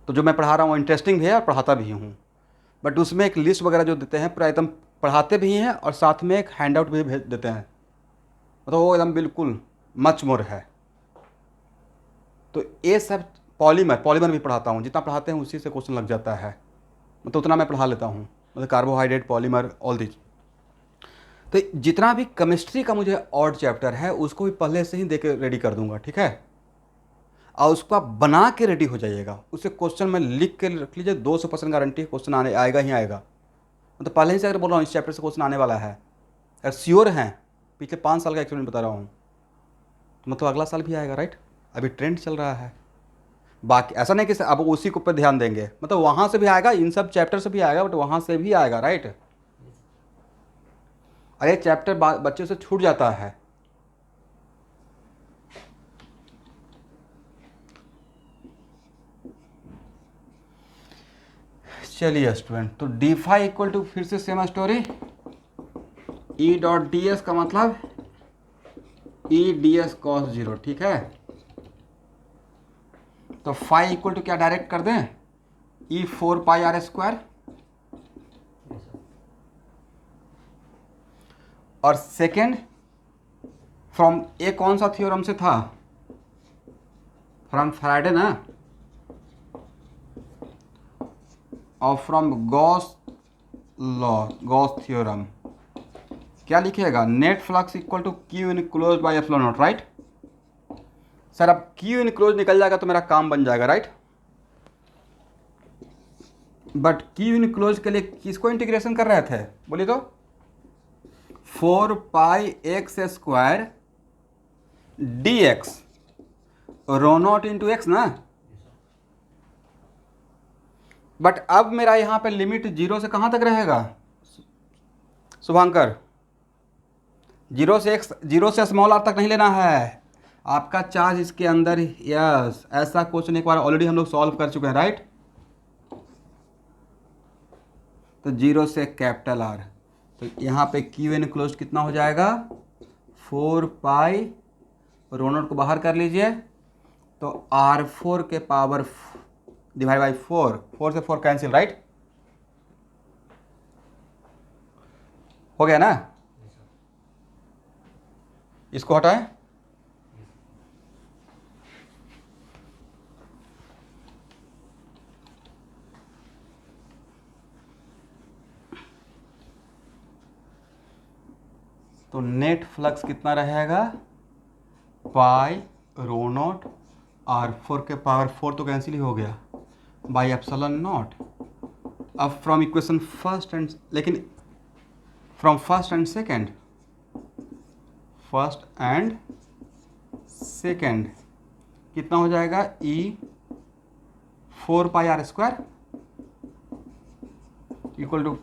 तो जो मैं पढ़ा रहा हूँ इंटरेस्टिंग भी है और पढ़ाता भी हूँ। बट उसमें एक लिस्ट वगैरह जो देते हैं पूरा एकदम पढ़ाते भी हैं और साथ में एक हैंड आउट भी भेज देते हैं, मतलब वो एकदम बिल्कुल मच मोर है। तो ये सब पॉलीमर भी पढ़ाता हूँ, जितना पढ़ाते हैं उसी से क्वेश्चन लग जाता है, मतलब उतना मैं पढ़ा लेता हूँ, मतलब कार्बोहाइड्रेट पॉलीमर ऑल दिस। तो जितना भी केमिस्ट्री का मुझे ऑड चैप्टर है उसको भी पहले से ही दे के रेडी कर दूंगा, ठीक है? और उसको आप बना के रेडी हो जाइएगा। उससे क्वेश्चन में लिख के रख लीजिए, 200% गारंटी क्वेश्चन आने आएगा ही आएगा। मतलब पहले ही से अगर बोल रहा हूँ इस चैप्टर से क्वेश्चन आने वाला है, अगर श्योर हैं, पिछले 5 साल का एक्सपीरियंस बता रहा हूँ, तो मतलब अगला साल भी आएगा, राइट? अभी ट्रेंड चल रहा है। बाकी ऐसा नहीं कि अब उसी के ऊपर ध्यान देंगे, मतलब वहाँ से भी आएगा, इन सब चैप्टर से भी आएगा, बट वहाँ से भी आएगा, राइट? अरे चैप्टर बच्चे से छूट जाता है। चलिए स्टूडेंट, तो डी फाई इक्वल टू फिर से same story, E dot D S का मतलब E D S cos zero, ठीक है? तो फाई इक्वल टू क्या डायरेक्ट कर दें, ई 4 पाई आर स्क्वायर, और सेकेंड फ्रॉम ए कौन सा थ्योरम से था, फ्रॉम फैराडे ना, और from Gauss law, Gauss theorem. क्या लिखिएगा, net flux equal to Q enclose by epsilon naught, right? Sir अब क्यू इनक्लोज निकल जाएगा तो मेरा काम बन जाएगा, राइट? बट क्यू इनक्लोज के लिए किसको इंटीग्रेशन कर रहे थे, बोलिए तो? 4 pi x square d x rho not into x ना। बट अब मेरा यहाँ पे लिमिट 0 से कहाँ तक रहेगा शुभांकर? 0 से एक्स, 0 से स्मॉल आर तक नहीं लेना है आपका चार्ज इसके अंदर। यस, ऐसा क्वेश्चन एक बार ऑलरेडी हम लोग सॉल्व कर चुके हैं, राइट? तो 0 से कैपिटल आर, तो यहाँ पे क्यू इनक्लोज कितना हो जाएगा, 4 पाई, रो नॉट को बाहर कर लीजिए, तो R4 के पावर डिवाइड बाई 4 से 4 कैंसिल, राइट? हो गया ना? इसको हटाएं, तो नेट फ्लक्स कितना रहेगा, पाई रो नॉट R4 के पावर 4 तो कैंसिल ही हो गया बाई एप्सिलॉन नॉट। अब फ्रॉम इक्वेशन फर्स्ट एंड, लेकिन फ्रॉम फर्स्ट एंड सेकेंड कितना हो जाएगा, E 4 pi are square equal to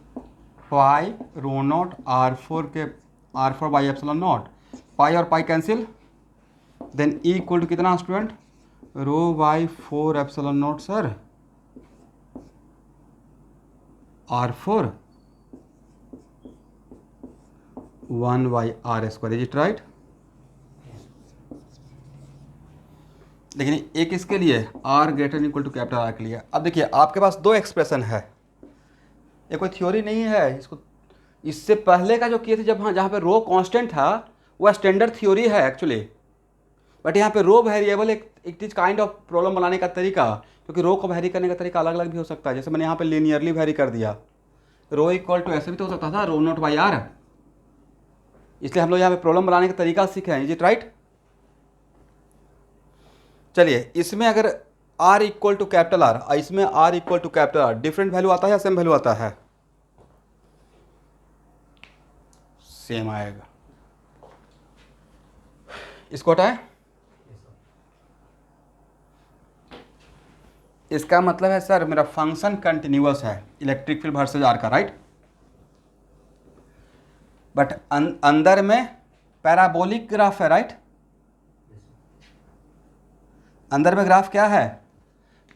pi rho not R4 by epsilon not, pi और pi cancel, then E equal to कितना student, rho by 4 epsilon not sir, R4 1 by r square, is it right? लेकिन एक इसके लिए r greater equal to capital R के लिए। अब देखिए आपके पास 2 एक्सप्रेशन है, ये कोई थ्योरी नहीं है। इसको इससे पहले का जो किए थे, जब हाँ जहाँ पे रो कांस्टेंट था, वह स्टैंडर्ड थ्योरी है एक्चुअली। बट यहाँ पे रो वेरिएबल एक it is kind of problem बनाने का तरीका, क्योंकि रो को वेरी करने का तरीका अलग अलग भी हो सकता है। जैसे मैंने यहाँ पे लीनियरली वेरी कर दिया, रो इक्वल टू ऐसे भी तो हो सकता था, रो नॉट बाई आर। इसलिए हम लोग यहाँ पे प्रॉब्लम बनाने का तरीका सीखे हैं। Is it right? चलिए, इसमें अगर r equal to capital R, इसमें r equal to capital R, different value आता है या सेम वैल्यू आता है? सेम आएगा। इसको हटाए, इसका मतलब है सर मेरा फंक्शन कंटिन्यूअस है इलेक्ट्रिक फील्ड वर्सेज आर का, राइट? बट अंदर में पैराबोलिक ग्राफ है, राइट? अंदर में ग्राफ क्या है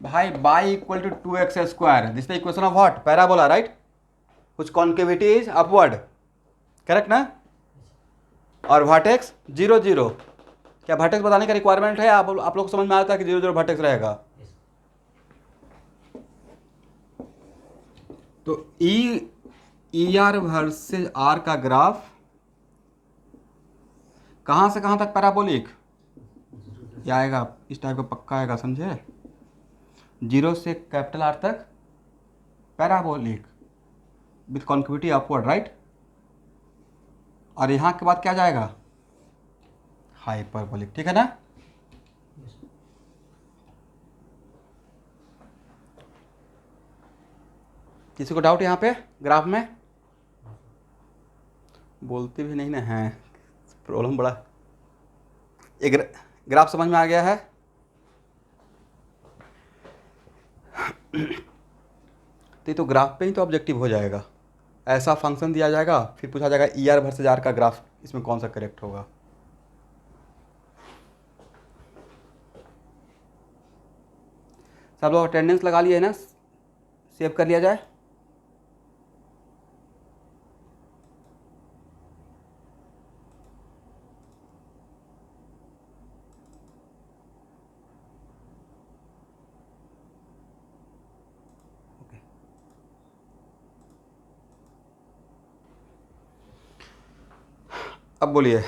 भाई? Y equal to 2x square, this the equation of what? Parabola, right? कुछ कॉन्केविटी इज अपवर्ड, करेक्ट ना? और वर्टेक्स 0 0। क्या वर्टेक्स बताने का रिक्वायरमेंट है? आप लोग को समझ में आता है कि 0 0 वर्टेक्स रहेगा? तो ई आर वर्सेज आर का ग्राफ कहाँ से कहाँ तक पैराबोलिक ये आएगा? इस टाइप का पक्का आएगा, समझे? 0 से कैपिटल आर तक parabolic with concavity upward, right? और यहाँ के बाद क्या जाएगा? हाइपरबोलिक, ठीक है ना? किसी को डाउट यहाँ पे ग्राफ में? बोलते भी नहीं ना हैं, प्रॉब्लम बड़ा। एक ग्राफ समझ में आ गया है? तो ग्राफ पे ही तो ऑब्जेक्टिव हो जाएगा। ऐसा फंक्शन दिया जाएगा, फिर पूछा जाएगा ई आर वर्सेज आर का ग्राफ, इसमें कौन सा करेक्ट होगा? सब लोग अटेंडेंस लगा लिए है ना? सेव कर लिया जाए। अब बोलिए,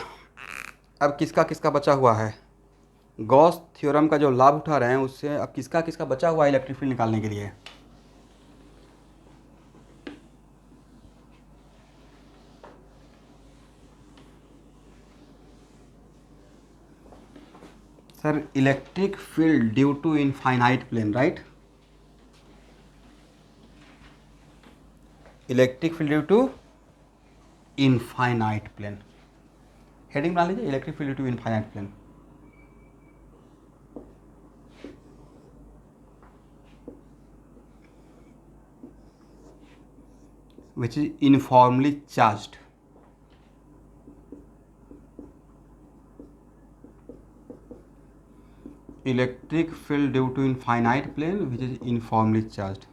अब किसका किसका बचा हुआ है? गॉस थ्योरम का जो लाभ उठा रहे हैं उससे अब किसका किसका बचा हुआ है इलेक्ट्रिक फील्ड निकालने के लिए? Sir electric field due to infinite plane, right? Electric field due to infinite plane, heading बना लीजिए, electric field due to infinite plane. which is uniformly charged. Electric field due to infinite plane which is uniformly charged.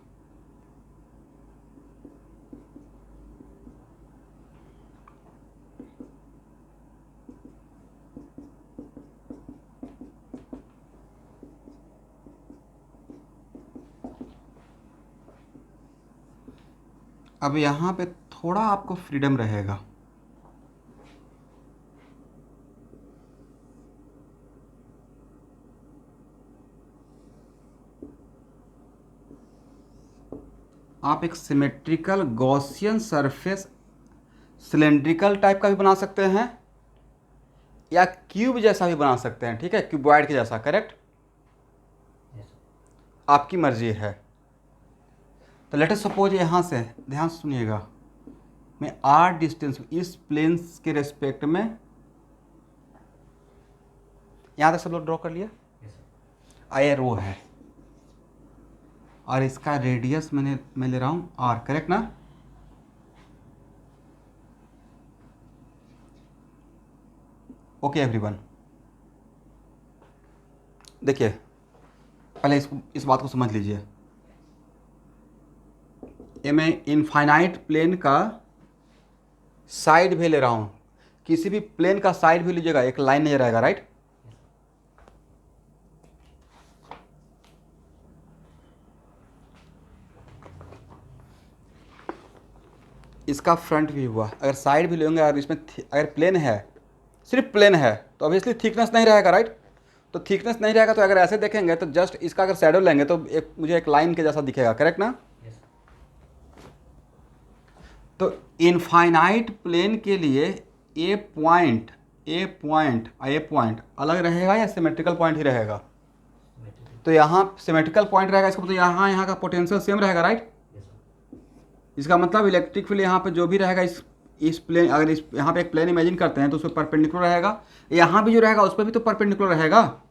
अब यहाँ पे थोड़ा आपको freedom रहेगा। आप एक symmetrical Gaussian surface cylindrical type का भी बना सकते हैं या क्यूब जैसा भी बना सकते हैं, ठीक है? क्यूबॉइड के जैसा, करेक्ट? आपकी मर्जी है। तो लेट अस सपोज यहाँ से ध्यान से सुनिएगा, मैं आर डिस्टेंस इस प्लेन्स के रेस्पेक्ट में, यहाँ तक सब लोग ड्रॉ कर लिया? आई रो है और इसका रेडियस मैं ले रहा हूँ आर, करेक्ट ना? ओके एवरीवन, देखिए पहले इस बात को समझ लीजिए। ये मैं इनफाइनाइट प्लेन का साइड भी ले रहा हूँ, किसी भी प्लेन का साइड भी लीजिएगा एक लाइन नहीं रहेगा, राइट? इसका फ्रंट भी हुआ, अगर साइड भी लेंगे और इसमें अगर प्लेन है, सिर्फ प्लेन है तो ऑब्वियसली थिकनेस नहीं रहेगा, राइट? तो थिकनेस नहीं रहेगा, तो अगर ऐसे देखेंगे तो जस्ट इसका अगर शैडो लेंगे तो मुझे एक लाइन के जैसा दिखेगा, करेक्ट ना? तो इनफाइनाइट प्लेन के लिए ए पॉइंट अलग रहेगा या सिमेट्रिकल पॉइंट ही रहेगा? तो यहाँ सिमेट्रिकल पॉइंट रहेगा, इसका मतलब यहाँ का पोटेंशियल सेम रहेगा, राइट? इसका मतलब इलेक्ट्रिक फील्ड यहाँ पे जो भी रहेगा इस प्लेन, अगर इस यहाँ पे एक प्लेन इमेजिन करते हैं तो उसमें परपेंडिकुलर रहेगा, यहाँ भी जो रहेगा उस पर भी तो परपेंडिकुलर रहेगा,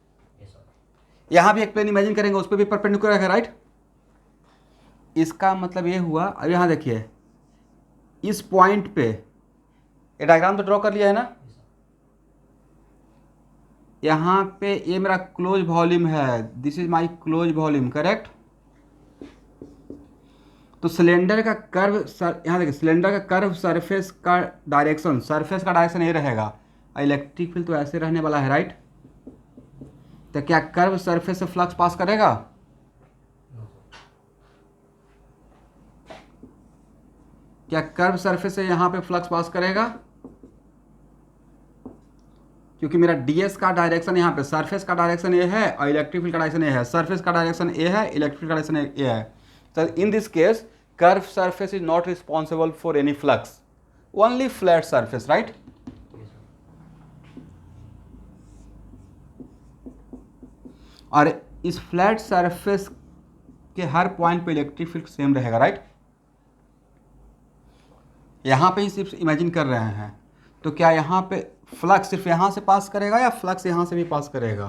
यहाँ भी एक प्लेन इमेजिन करेंगे उस पर भी परपेंडिकुलर रहेगा, राइट? इसका मतलब ये हुआ, अब यहाँ देखिए इस पॉइंट पे ये डायग्राम तो ड्रॉ कर लिया है ना, यहाँ पे ये मेरा क्लोज वॉल्यूम है, this is my close volume, correct? तो सिलेंडर का कर्व यहाँ देखिए, सिलेंडर का कर्व सरफेस का डायरेक्शन ये रहेगा, इलेक्ट्रिक फील्ड तो ऐसे रहने वाला है, राइट? तो क्या कर्व सरफेस से फ्लक्स पास करेगा? क्या कर्व सरफेस से यहाँ पे फ्लक्स पास करेगा? क्योंकि मेरा ds का डायरेक्शन यहाँ पे, सरफेस का डायरेक्शन ये है और इलेक्ट्रिक फील्ड का डायरेक्शन ये है, सरफेस का डायरेक्शन ये है, इलेक्ट्रिक फील्ड का डायरेक्शन ये है। तो in this case curve surface is not responsible for any flux, only flat surface, right? और इस फ्लैट सरफेस के हर पॉइंट पे इलेक्ट्रिक फील्ड सेम रहेगा, राइट? यहाँ पे ही सिर्फ इमेजिन कर रहे हैं, तो क्या यहाँ पे फ्लक्स सिर्फ यहाँ से पास करेगा या फ्लक्स यहाँ से भी पास करेगा?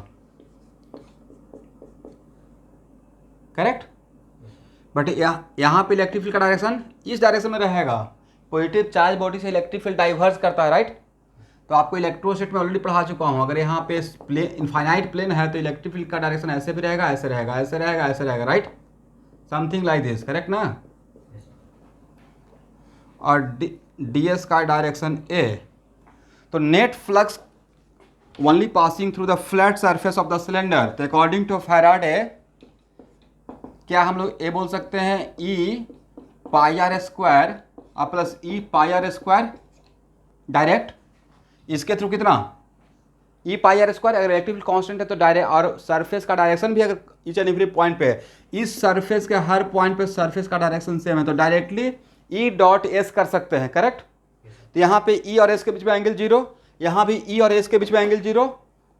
करेक्ट? बट यहाँ पे इलेक्ट्रिक फील्ड का डायरेक्शन इस डायरेक्शन में रहेगा, पॉजिटिव चार्ज बॉडी से इलेक्ट्रिक फील्ड डाइवर्स करता है, राइट? तो आपको इलेक्ट्रोस्टैटिक में ऑलरेडी पढ़ा चुका हूँ, अगर यहाँ पे इनफाइनाइट प्लेन है तो इलेक्ट्रिक फील्ड का डायरेक्शन ऐसे भी रहेगा, ऐसे रहेगा, ऐसे रहेगा, ऐसे रहेगा, right? Something like this, correct ना? और ds का डायरेक्शन a, तो net flux only passing through the flat surface of the cylinder, तो अकॉर्डिंग टू फैराडे क्या हम लोग ए बोल सकते हैं E pi are square plus E pi are square direct, इसके थ्रू कितना E पाई आर स्क्वायर, अगर इलेक्ट्रिक फील्ड कांस्टेंट है तो डायरेक्ट, और सरफेस का डायरेक्शन भी अगर ईच एंड एवरी पॉइंट पे, इस सरफेस के हर पॉइंट पे सरफेस का डायरेक्शन सेम है, तो डायरेक्टली E डॉट एस कर सकते हैं, करेक्ट? तो यहाँ पे E और S के बीच में एंगल 0, यहाँ भी E और S के बीच में एंगल 0,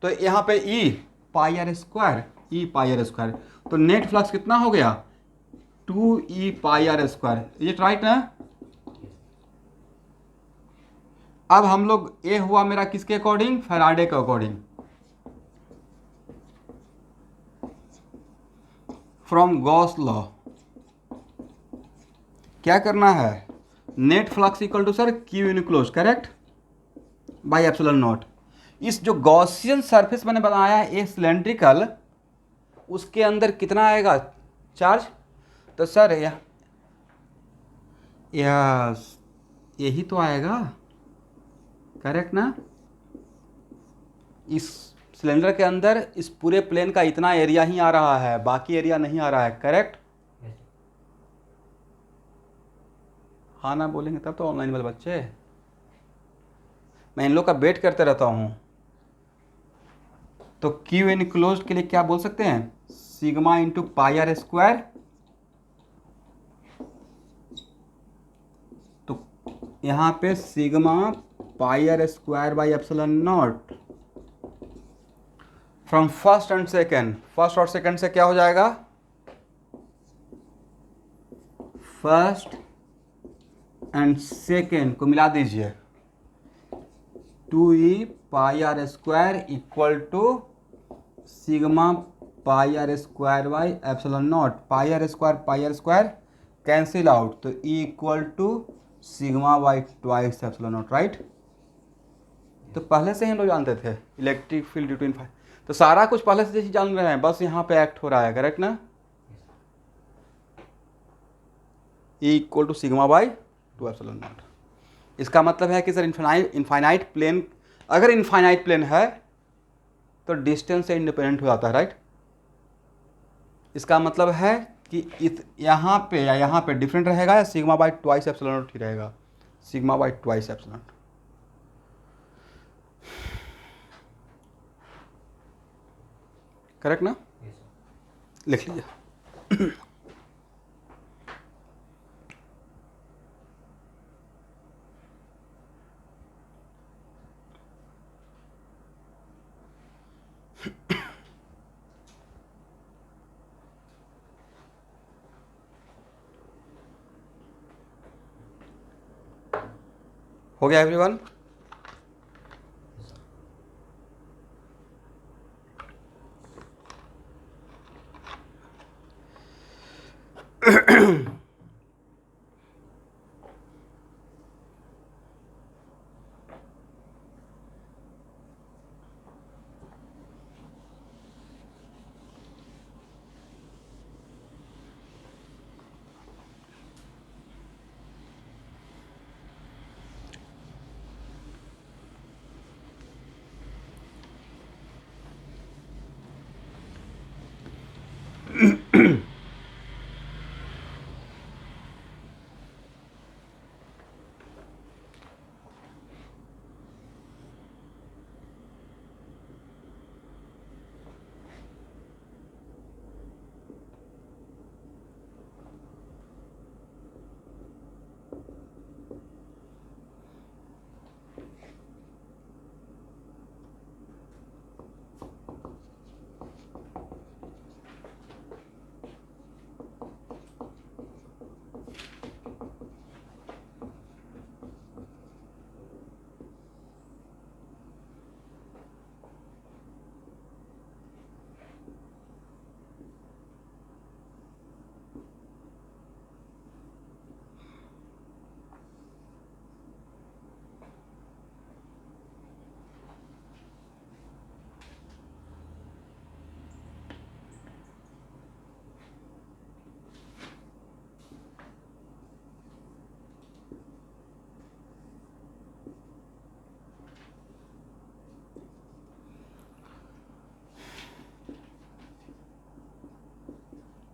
तो यहाँ पे E पाई आर स्क्वायर, तो नेट फ्लक्स कितना हो गया 2E पाई आर स्क्वायर, ये राइट ना? अब हम लोग ए हुआ मेरा किसके अकॉर्डिंग? फैराडे के अकॉर्डिंग, फ्रॉम गॉस लॉ क्या करना है? Net flux equal to sir Q enclose, correct, by epsilon naught. इस जो गॉसियन सरफेस मैंने बनाया है ए सिलेंड्रिकल, उसके अंदर कितना आएगा चार्ज? तो सर यही तो आएगा, करेक्ट ना? इस सिलेंडर के अंदर इस पूरे प्लेन का इतना एरिया ही आ रहा है, बाकी एरिया नहीं आ रहा है, करेक्ट? हाँ ना बोलेंगे तब तो ऑनलाइन वाले बच्चे, मैं इन लोग का वेट करते रहता हूँ। तो क्यू इनक्लोज्ड के लिए क्या बोल सकते हैं? Sigma into pi are square, तो यहाँ पे sigma pi are square by epsilon naught from first and second, first और सेकेंड से क्या हो जाएगा? फर्स्ट एंड सेकेंड को मिला दीजिए, 2E pi are square equal to sigma pi are square by epsilon not, pi are square cancel out, तो E equal to sigma by twice epsilon naught, right? तो पहले से ही हम लोग जानते थे electric field due to infinite, तो सारा कुछ पहले से जैसे जान रहे हैं, बस यहाँ पे एक्ट हो रहा है, करेक्ट ना? E equal to sigma by 2 epsilon naught. इसका मतलब है कि सर इनफाइनाइट प्लेन, अगर इनफाइनाइट प्लेन है तो डिस्टेंस से इंडिपेंडेंट हो जाता है, राइट? इसका मतलब है कि यहाँ पे या यहाँ पे डिफरेंट रहेगा या sigma by twice epsilon not ही रहेगा, sigma by twice epsilon not. Correct ना? Yes, sir. लिख लीजिए। हो गया एवरीवन? Yes, sir.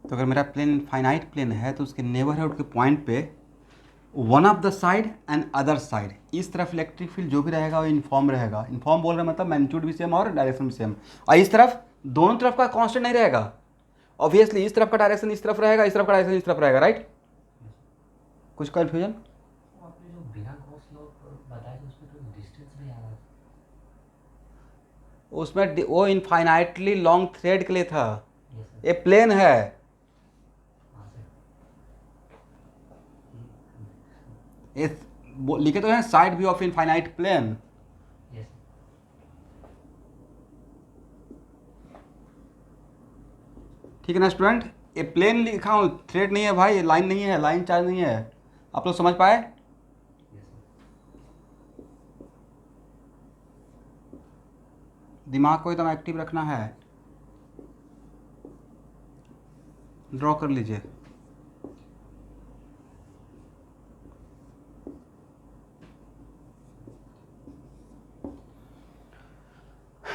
तो अगर मेरा प्लेन फाइनाइट प्लेन है तो उसके नेबरहुड के पॉइंट पे one of the side and other side, इस तरफ इलेक्ट्रिक फील्ड जो भी रहेगा वो यूनिफॉर्म रहेगा। यूनिफॉर्म बोल रहे हैं मतलब मैग्नीट्यूड भी सेम और डायरेक्शन भी सेम। और इस तरफ दोनों तरफ का कांस्टेंट नहीं रहेगा। ऑब्वियसली इस तरफ का डायरेक्शन इस तरफ रहेगा, इस तरफ का डायरेक्शन इस तरफ रहेगा, राइट? कुछ कन्फ्यूजन? तो आपने जो बिना गॉस लॉ बताया था उसमें तो डिस्टेंस नहीं आ रहा था। उसमें वो इनफाइनाइटली लॉन्ग थ्रेड के लिए था। Yes, sir. ये प्लेन है। हाँ सर। ये लिखे तो हैं side view of infinite plane. Yes, sir. ठीक है ना स्टूडेंट? ये प्लेन लिखा हूँ, थ्रेड नहीं है भाई, ये लाइन नहीं है, लाइन चार्ज नहीं है। आप लोग समझ पाए? Yes, sir. दिमाग को एकदम एक्टिव रखना है। ड्रॉ कर लीजिए।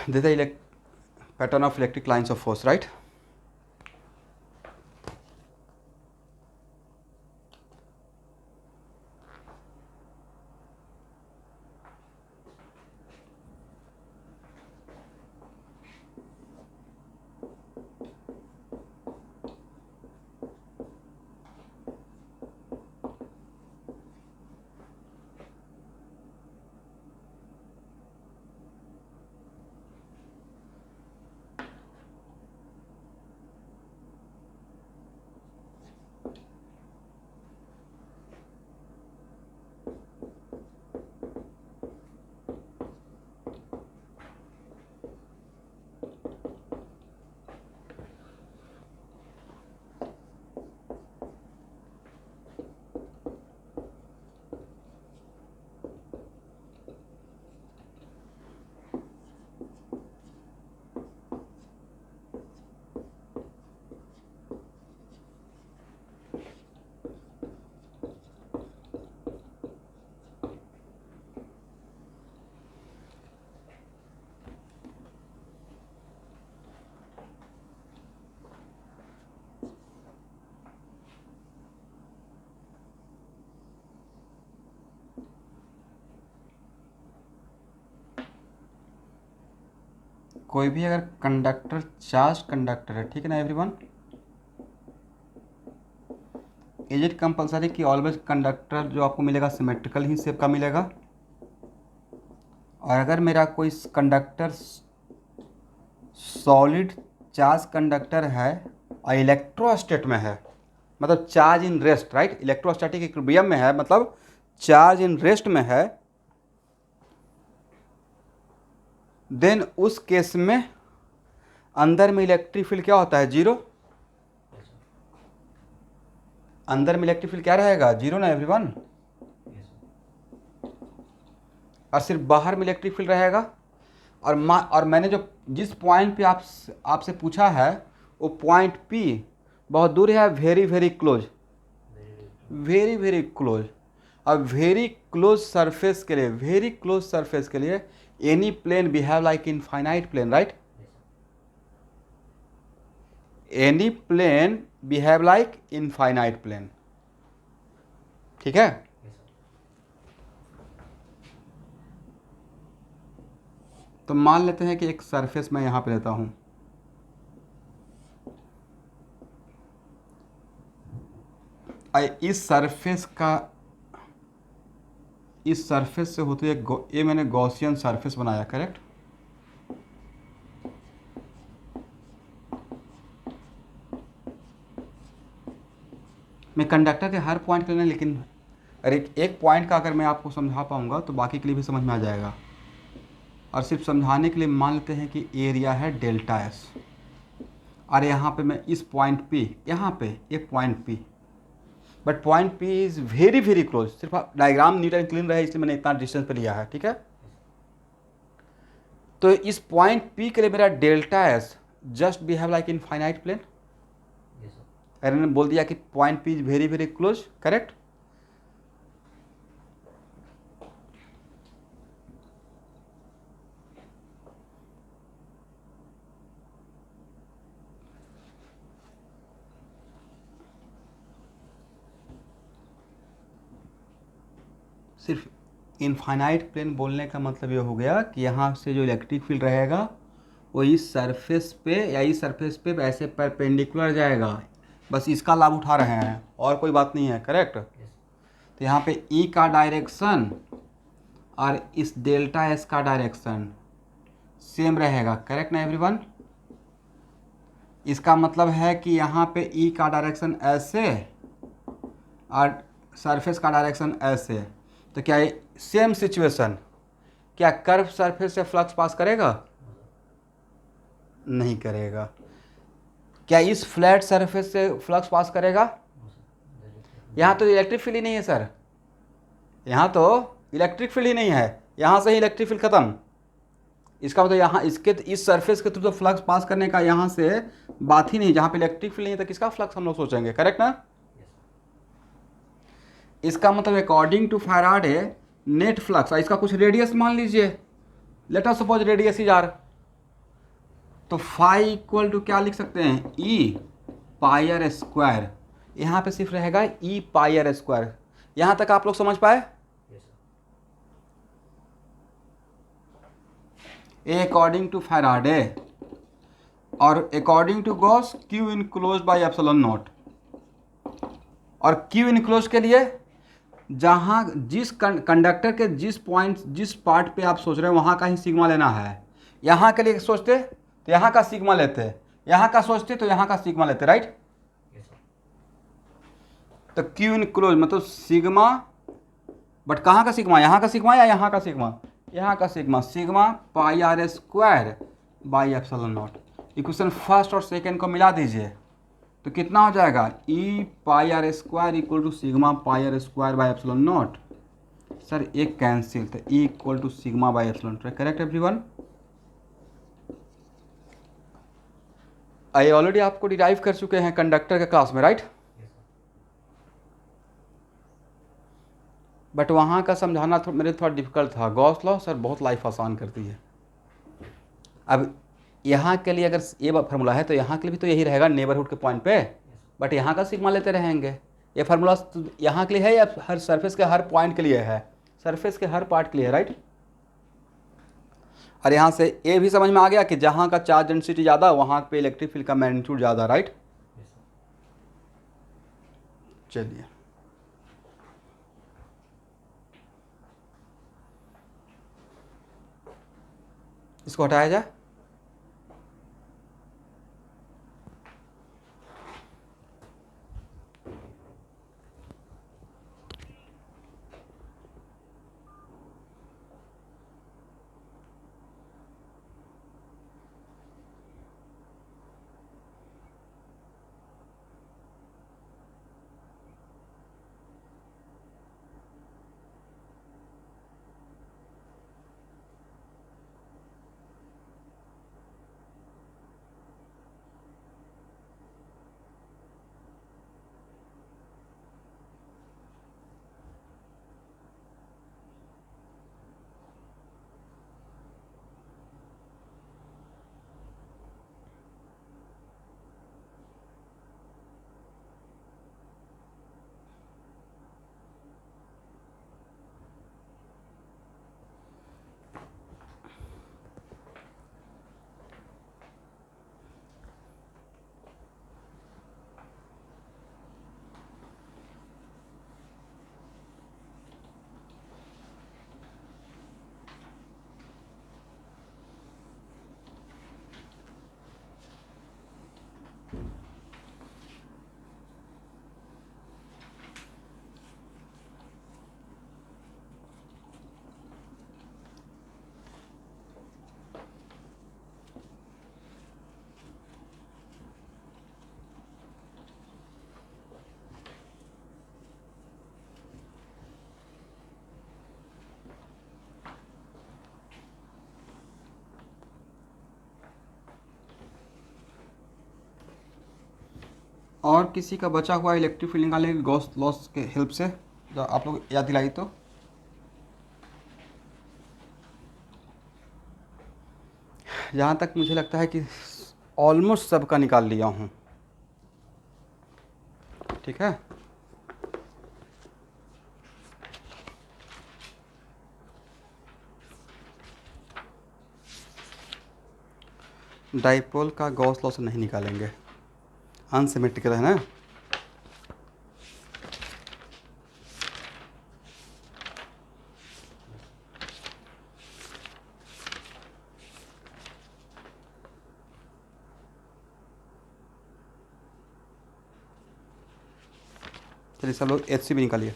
This is the pattern of electric lines of force, right? कोई भी अगर कंडक्टर चार्ज कंडक्टर है, ठीक है ना एवरीवन, इज इट कंपलसरी कि ऑलवेज कंडक्टर जो आपको मिलेगा सिमेट्रिकल ही शेप का मिलेगा? और अगर मेरा कोई कंडक्टर सॉलिड चार्ज कंडक्टर है और इलेक्ट्रोस्टेट में है, मतलब charge in rest, right, electrostatic equilibrium में है, मतलब चार्ज इन रेस्ट में है, देन उस केस में अंदर में इलेक्ट्रिक फील्ड क्या होता है? जीरो। अंदर में इलेक्ट्रिक फील्ड क्या रहेगा? जीरो ना एवरीवन। और सिर्फ बाहर में इलेक्ट्रिक फील्ड रहेगा। और मैंने जो जिस पॉइंट पे आपसे पूछा है वो पॉइंट पी बहुत दूर है, very very close, very very close. अब वेरी क्लोज सरफेस के लिए, वेरी क्लोज सरफेस के लिए any plane behave like infinite plane, right? Any plane behave like infinite plane, ठीक है। तो मान लेते हैं कि एक सरफेस मैं यहां पे लेता हूं, इस सरफेस से होते हुए ये मैंने गॉसियन सरफेस बनाया, करेक्ट? मैं कंडक्टर के हर पॉइंट के लिए नहीं, लेकिन अरे एक पॉइंट का अगर मैं आपको समझा पाऊंगा तो बाकी के लिए भी समझ में आ जाएगा। और सिर्फ समझाने के लिए मान लेते हैं कि एरिया है डेल्टा एस, और यहाँ पे मैं इस पॉइंट पी, यहाँ पे ये point P, but point P is very very close. सिर्फ डायग्राम नीट एंड क्लीन रहे इसलिए मैंने इतना डिस्टेंस पे लिया है, ठीक है। तो इस पॉइंट पी के लिए मेरा delta S just behave like infinite plane. अरे ने बोल दिया कि point P is very very close, correct? सिर्फ इनफाइनाइट प्लेन बोलने का मतलब ये हो गया कि यहाँ से जो इलेक्ट्रिक फील्ड रहेगा वो इस सरफेस पे या इस सरफेस पे ऐसे परपेंडिकुलर जाएगा, बस इसका लाभ उठा रहे हैं और कोई बात नहीं है, करेक्ट? तो यहाँ पे ई का डायरेक्शन और इस डेल्टा एस का डायरेक्शन सेम रहेगा, करेक्ट ना एवरीवन? इसका मतलब है कि यहाँ पे ई का डायरेक्शन ऐसे और सरफेस का डायरेक्शन ऐसे, तो क्या सेम सिचुएशन, क्या कर्व सरफेस से फ्लक्स पास करेगा? नहीं करेगा। क्या इस फ्लैट सरफेस से फ्लक्स पास करेगा? यहाँ तो इलेक्ट्रिक फील्ड ही नहीं है सर, यहाँ तो इलेक्ट्रिक फील्ड ही नहीं है, यहाँ से ही इलेक्ट्रिक फील्ड खत्म। इसका मतलब यहाँ इसके इस सरफेस के थ्रू तो फ्लक्स पास करने का यहाँ से बात ही नहीं, जहाँ पे इलेक्ट्रिक फील्ड नहीं है तो किसका फ्लक्स हम लोग सोचेंगे, करेक्ट ना? इसका मतलब according to Faraday net flux, इसका कुछ रेडियस मान लीजिए, let us suppose radius is R, तो फाई इक्वल टू क्या लिख सकते हैं? E pi are square. यहाँ पे सिर्फ रहेगा ई पाई आर स्क्वायर। यहाँ तक आप लोग समझ पाए? ए अकॉर्डिंग टू फैराडे और according to Gauss Q enclose by epsilon not. और क्यू इनक्लोज के लिए जहाँ जिस कंडक्टर के जिस पॉइंट जिस पार्ट पे आप सोच रहे हैं वहाँ का ही सिग्मा लेना है। यहाँ के लिए सोचते तो यहाँ का सिग्मा लेते, यहाँ का सोचते तो यहाँ का सिग्मा लेते, राइट? तो क्यू इनक्लोज मतलब सिग्मा, बट कहाँ का सिग्मा? यहाँ का सिग्मा या यहाँ का सिग्मा? यहाँ का sigma, sigma pi are square by epsilon not. Equation first और सेकेंड को मिला दीजिए तो कितना हो जाएगा? E pi are square equal to sigma pi are square by epsilon not. Sir एक कैंसिल, तो E equal to sigma by epsilon not, correct everyone? I already आपको डिराइव कर चुके हैं कंडक्टर के क्लास में, राइट? बट वहाँ का समझाना मेरे थोड़ा डिफिकल्ट था। गॉस लॉ सर बहुत लाइफ आसान करती है। अब यहाँ के लिए अगर ये फार्मूला है तो यहाँ के लिए भी तो यही रहेगा नेबरहुड के पॉइंट पे, बट यहाँ का सिग्मा लेते रहेंगे। ये फार्मूला यहाँ के लिए है या हर सरफेस के हर पॉइंट के लिए है? सरफेस के हर पार्ट के लिए है, राइट? और यहाँ से ये भी समझ में आ गया कि जहाँ का चार्ज डेंसिटी ज़्यादा वहाँ पे इलेक्ट्रिक फील्ड का मैग्नीट्यूड ज़्यादा, राइट। Yes sir. चलिए इसको हटाया जाए। और किसी का बचा हुआ इलेक्ट्रिक फील्ड निकालने की गॉस लॉस के हेल्प से, जो आप लोग याद दिलाई तो। जहाँ तक मुझे लगता है कि ऑलमोस्ट सबका निकाल लिया हूँ, ठीक है। डाइपोल का गॉस लॉस नहीं निकालेंगे, अनसिमेट्रिकल है ना। चलिए सब लोग HC भी निकालिए।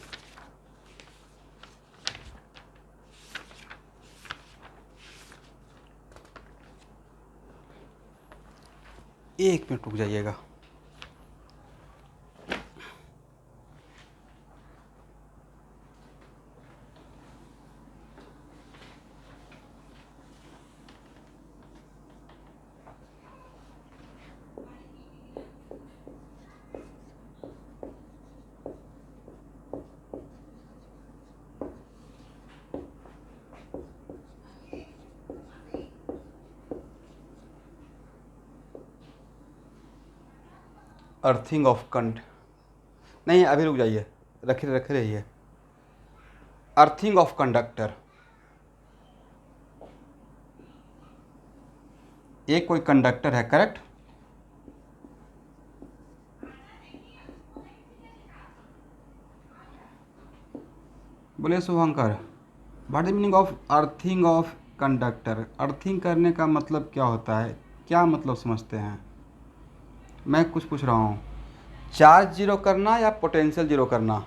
एक मिनट रुक जाइएगा। अर्थिंग ऑफ कंड नहीं, अभी रुक जाइए, रखे रहिए। अर्थिंग ऑफ कंडक्टर, एक कोई कंडक्टर है, करेक्ट। बोले Shubhankar, what the meaning of earthing of conductor. Earthing करने का मतलब क्या होता है, क्या मतलब समझते हैं। मैं कुछ पूछ रहा हूँ, चार्ज जीरो करना या पोटेंशियल जीरो करना।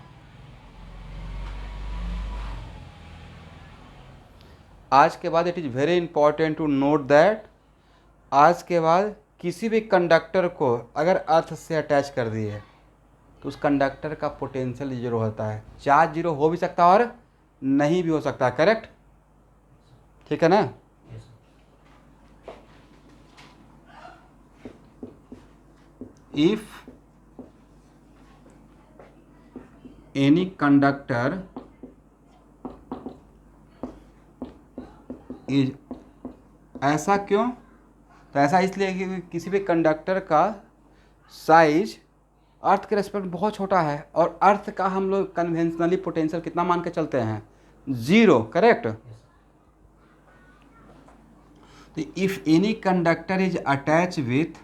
आज के बाद it is very important to note that, आज के बाद किसी भी कंडक्टर को अगर अर्थ से अटैच कर दिए तो उस कंडक्टर का पोटेंशियल जीरो होता है। चार्ज जीरो हो भी सकता है और नहीं भी हो सकता, करेक्ट, ठीक है ना। Yes sir. If any conductor is, ऐसा क्यों, तो ऐसा इसलिए कि किसी भी कंडक्टर का साइज अर्थ के रेस्पेक्ट में बहुत छोटा है, और अर्थ का हम लोग कन्वेंशनली पोटेंशियल कितना मान के चलते हैं, जीरो, करेक्ट। Yes sir. तो if any conductor is attach with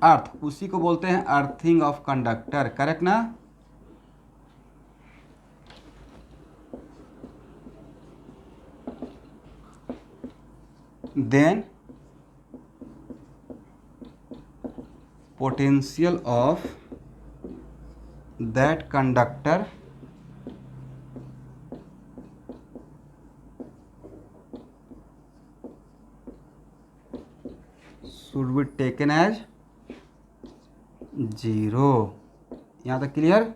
earth, उसी को बोलते हैं अर्थिंग ऑफ कंडक्टर, करेक्ट ना। Then potential of that conductor should be taken as 0। यहाँ तक क्लियर।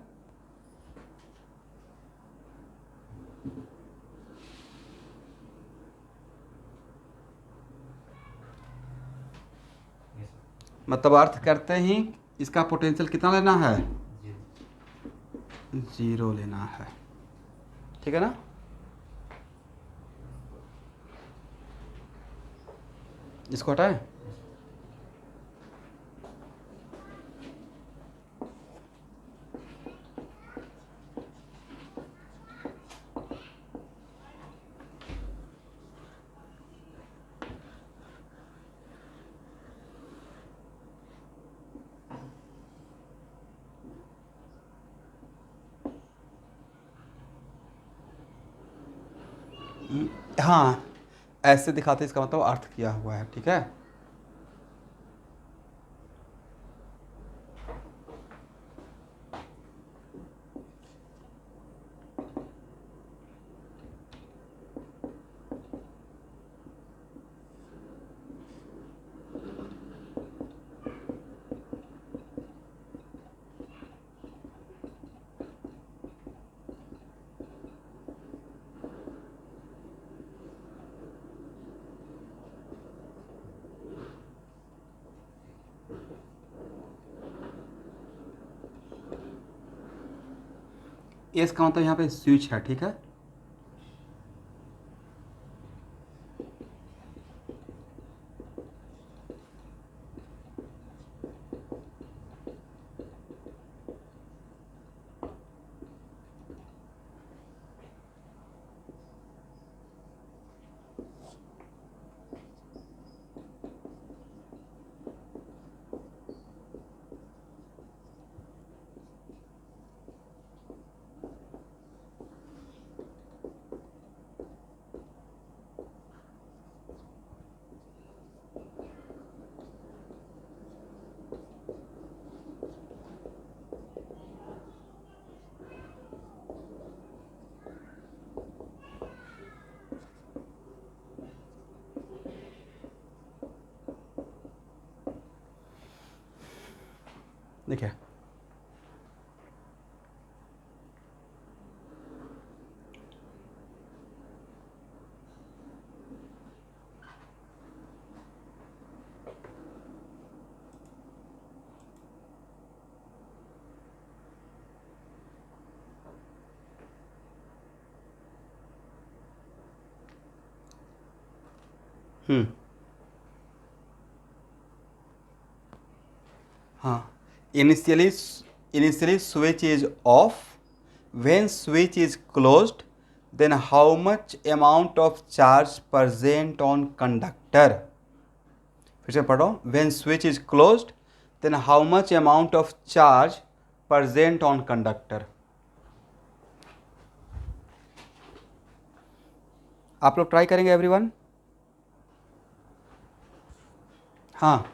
मतलब अर्थ करते ही इसका पोटेंशियल कितना लेना है, 0 लेना है, ठीक है ना। इसको हटाएं। हाँ, ऐसे दिखाते इसका मतलब अर्थ किया हुआ है, ठीक है। ये इसका मतलब यहाँ पे स्विच है, ठीक है। देखिए हाँ, initially switch is off, when switch is closed then how much amount of charge present on conductor। फिर से पढ़ो, when switch is closed then how much amount of charge present on conductor। आप लोग ट्राई करेंगे everyone. हाँ,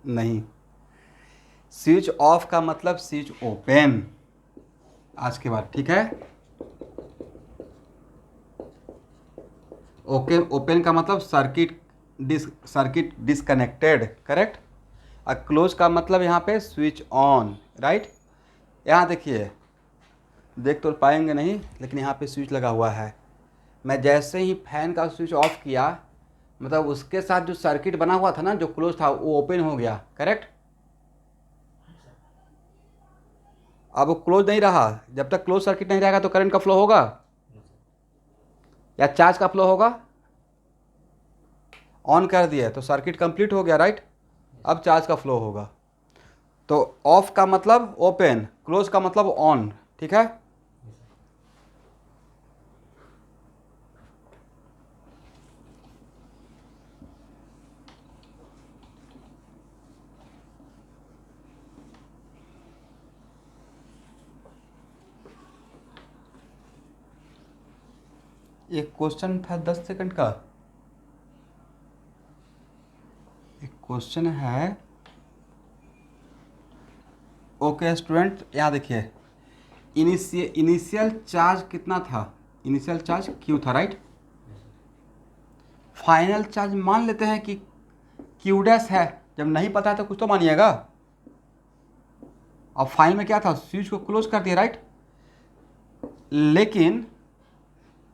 नहीं, switch off का मतलब स्विच ओपन आज के बाद, ठीक है। ओके, ओपन का मतलब सर्किट डिस्कनेक्टेड, करेक्ट। और क्लोज का मतलब यहाँ पे स्विच ऑन, राइट। यहाँ देखिए, देख तो पाएंगे नहीं, लेकिन यहाँ पे स्विच लगा हुआ है। मैं जैसे ही फैन का स्विच ऑफ किया, मतलब उसके साथ जो सर्किट बना हुआ था ना, जो क्लोज था, वो ओपन हो गया, करेक्ट। अब वो क्लोज नहीं रहा। जब तक क्लोज सर्किट नहीं रहेगा तो करंट का फ्लो होगा या चार्ज का फ्लो होगा। ऑन कर दिया तो सर्किट कंप्लीट हो गया, राइट। अब चार्ज का फ्लो होगा। तो ऑफ का मतलब ओपन, क्लोज का मतलब ऑन, ठीक है। एक क्वेश्चन था 10 सेकंड का, एक क्वेश्चन है। ओके स्टूडेंट, यहाँ देखिए, इनिशियल चार्ज कितना था, इनिशियल चार्ज क्यू था, राइट। फाइनल चार्ज मान लेते हैं कि क्यू डैश है, जब नहीं पता है तो कुछ तो मानिएगा। अब फाइनल में क्या था, स्विच को क्लोज कर दिया, राइट। लेकिन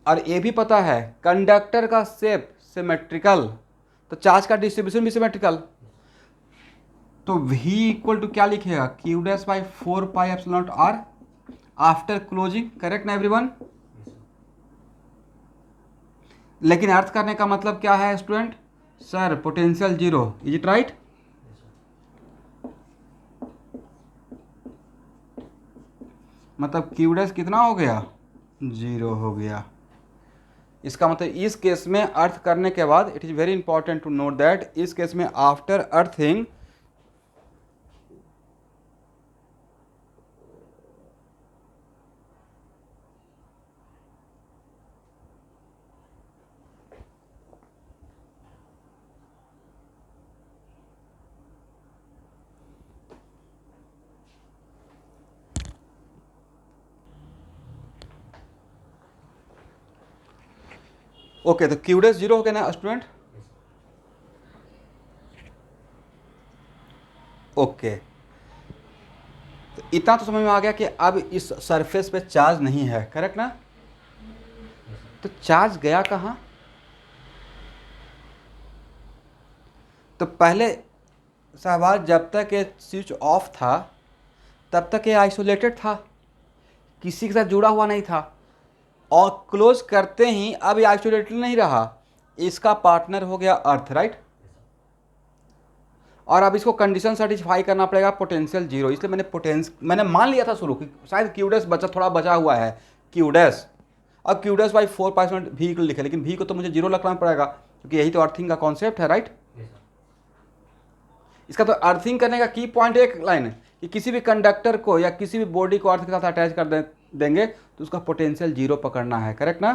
और ये भी पता है कंडक्टर का शेप सिमेट्रिकल, तो चार्ज का डिस्ट्रीब्यूशन भी सिमेट्रिकल, तो V इक्वल टू क्या लिखेगा, Q dash by 4 pi epsilon not R after closing, correct ना एवरीवन। लेकिन अर्थ करने का मतलब क्या है student, sir potential zero, is it right. मतलब क्यू डैश कितना हो गया, जीरो हो गया। इसका मतलब इस केस में अर्थ करने के बाद it is very important to note that इस केस में आफ्टर अर्थिंग ओके, तो क्यू डैश जीरो हो गया ना स्टूडेंट। ओके, तो इतना तो समझ में आ गया कि अब इस सरफेस पे चार्ज नहीं है, करेक्ट ना। तो चार्ज गया कहाँ, तो पहले सवाल जब तक ये स्विच ऑफ था तब तक ये आइसोलेटेड था, किसी के साथ जुड़ा हुआ नहीं था, और क्लोज करते ही अब ये आइसोलेटेड नहीं रहा, इसका पार्टनर हो गया अर्थ, राइट। और अब इसको कंडीशन सेटिस्फाई करना पड़ेगा पोटेंशियल जीरो, इसलिए मैंने मान लिया था शुरू कि शायद क्यू डैश थोड़ा बचा हुआ है, क्यू डैश। अब क्यू डैश बाई 4 V लिखे, लेकिन V को तो मुझे जीरो रखना पड़ेगा क्योंकि यही तो अर्थिंग का कॉन्सेप्ट है, राइट। इसका तो अर्थिंग करने का की पॉइंट एक लाइन है कि किसी भी कंडक्टर को या किसी भी बॉडी को अर्थ के साथ अटैच कर देंगे तो उसका पोटेंशियल जीरो पकड़ना है, करेक्ट ना।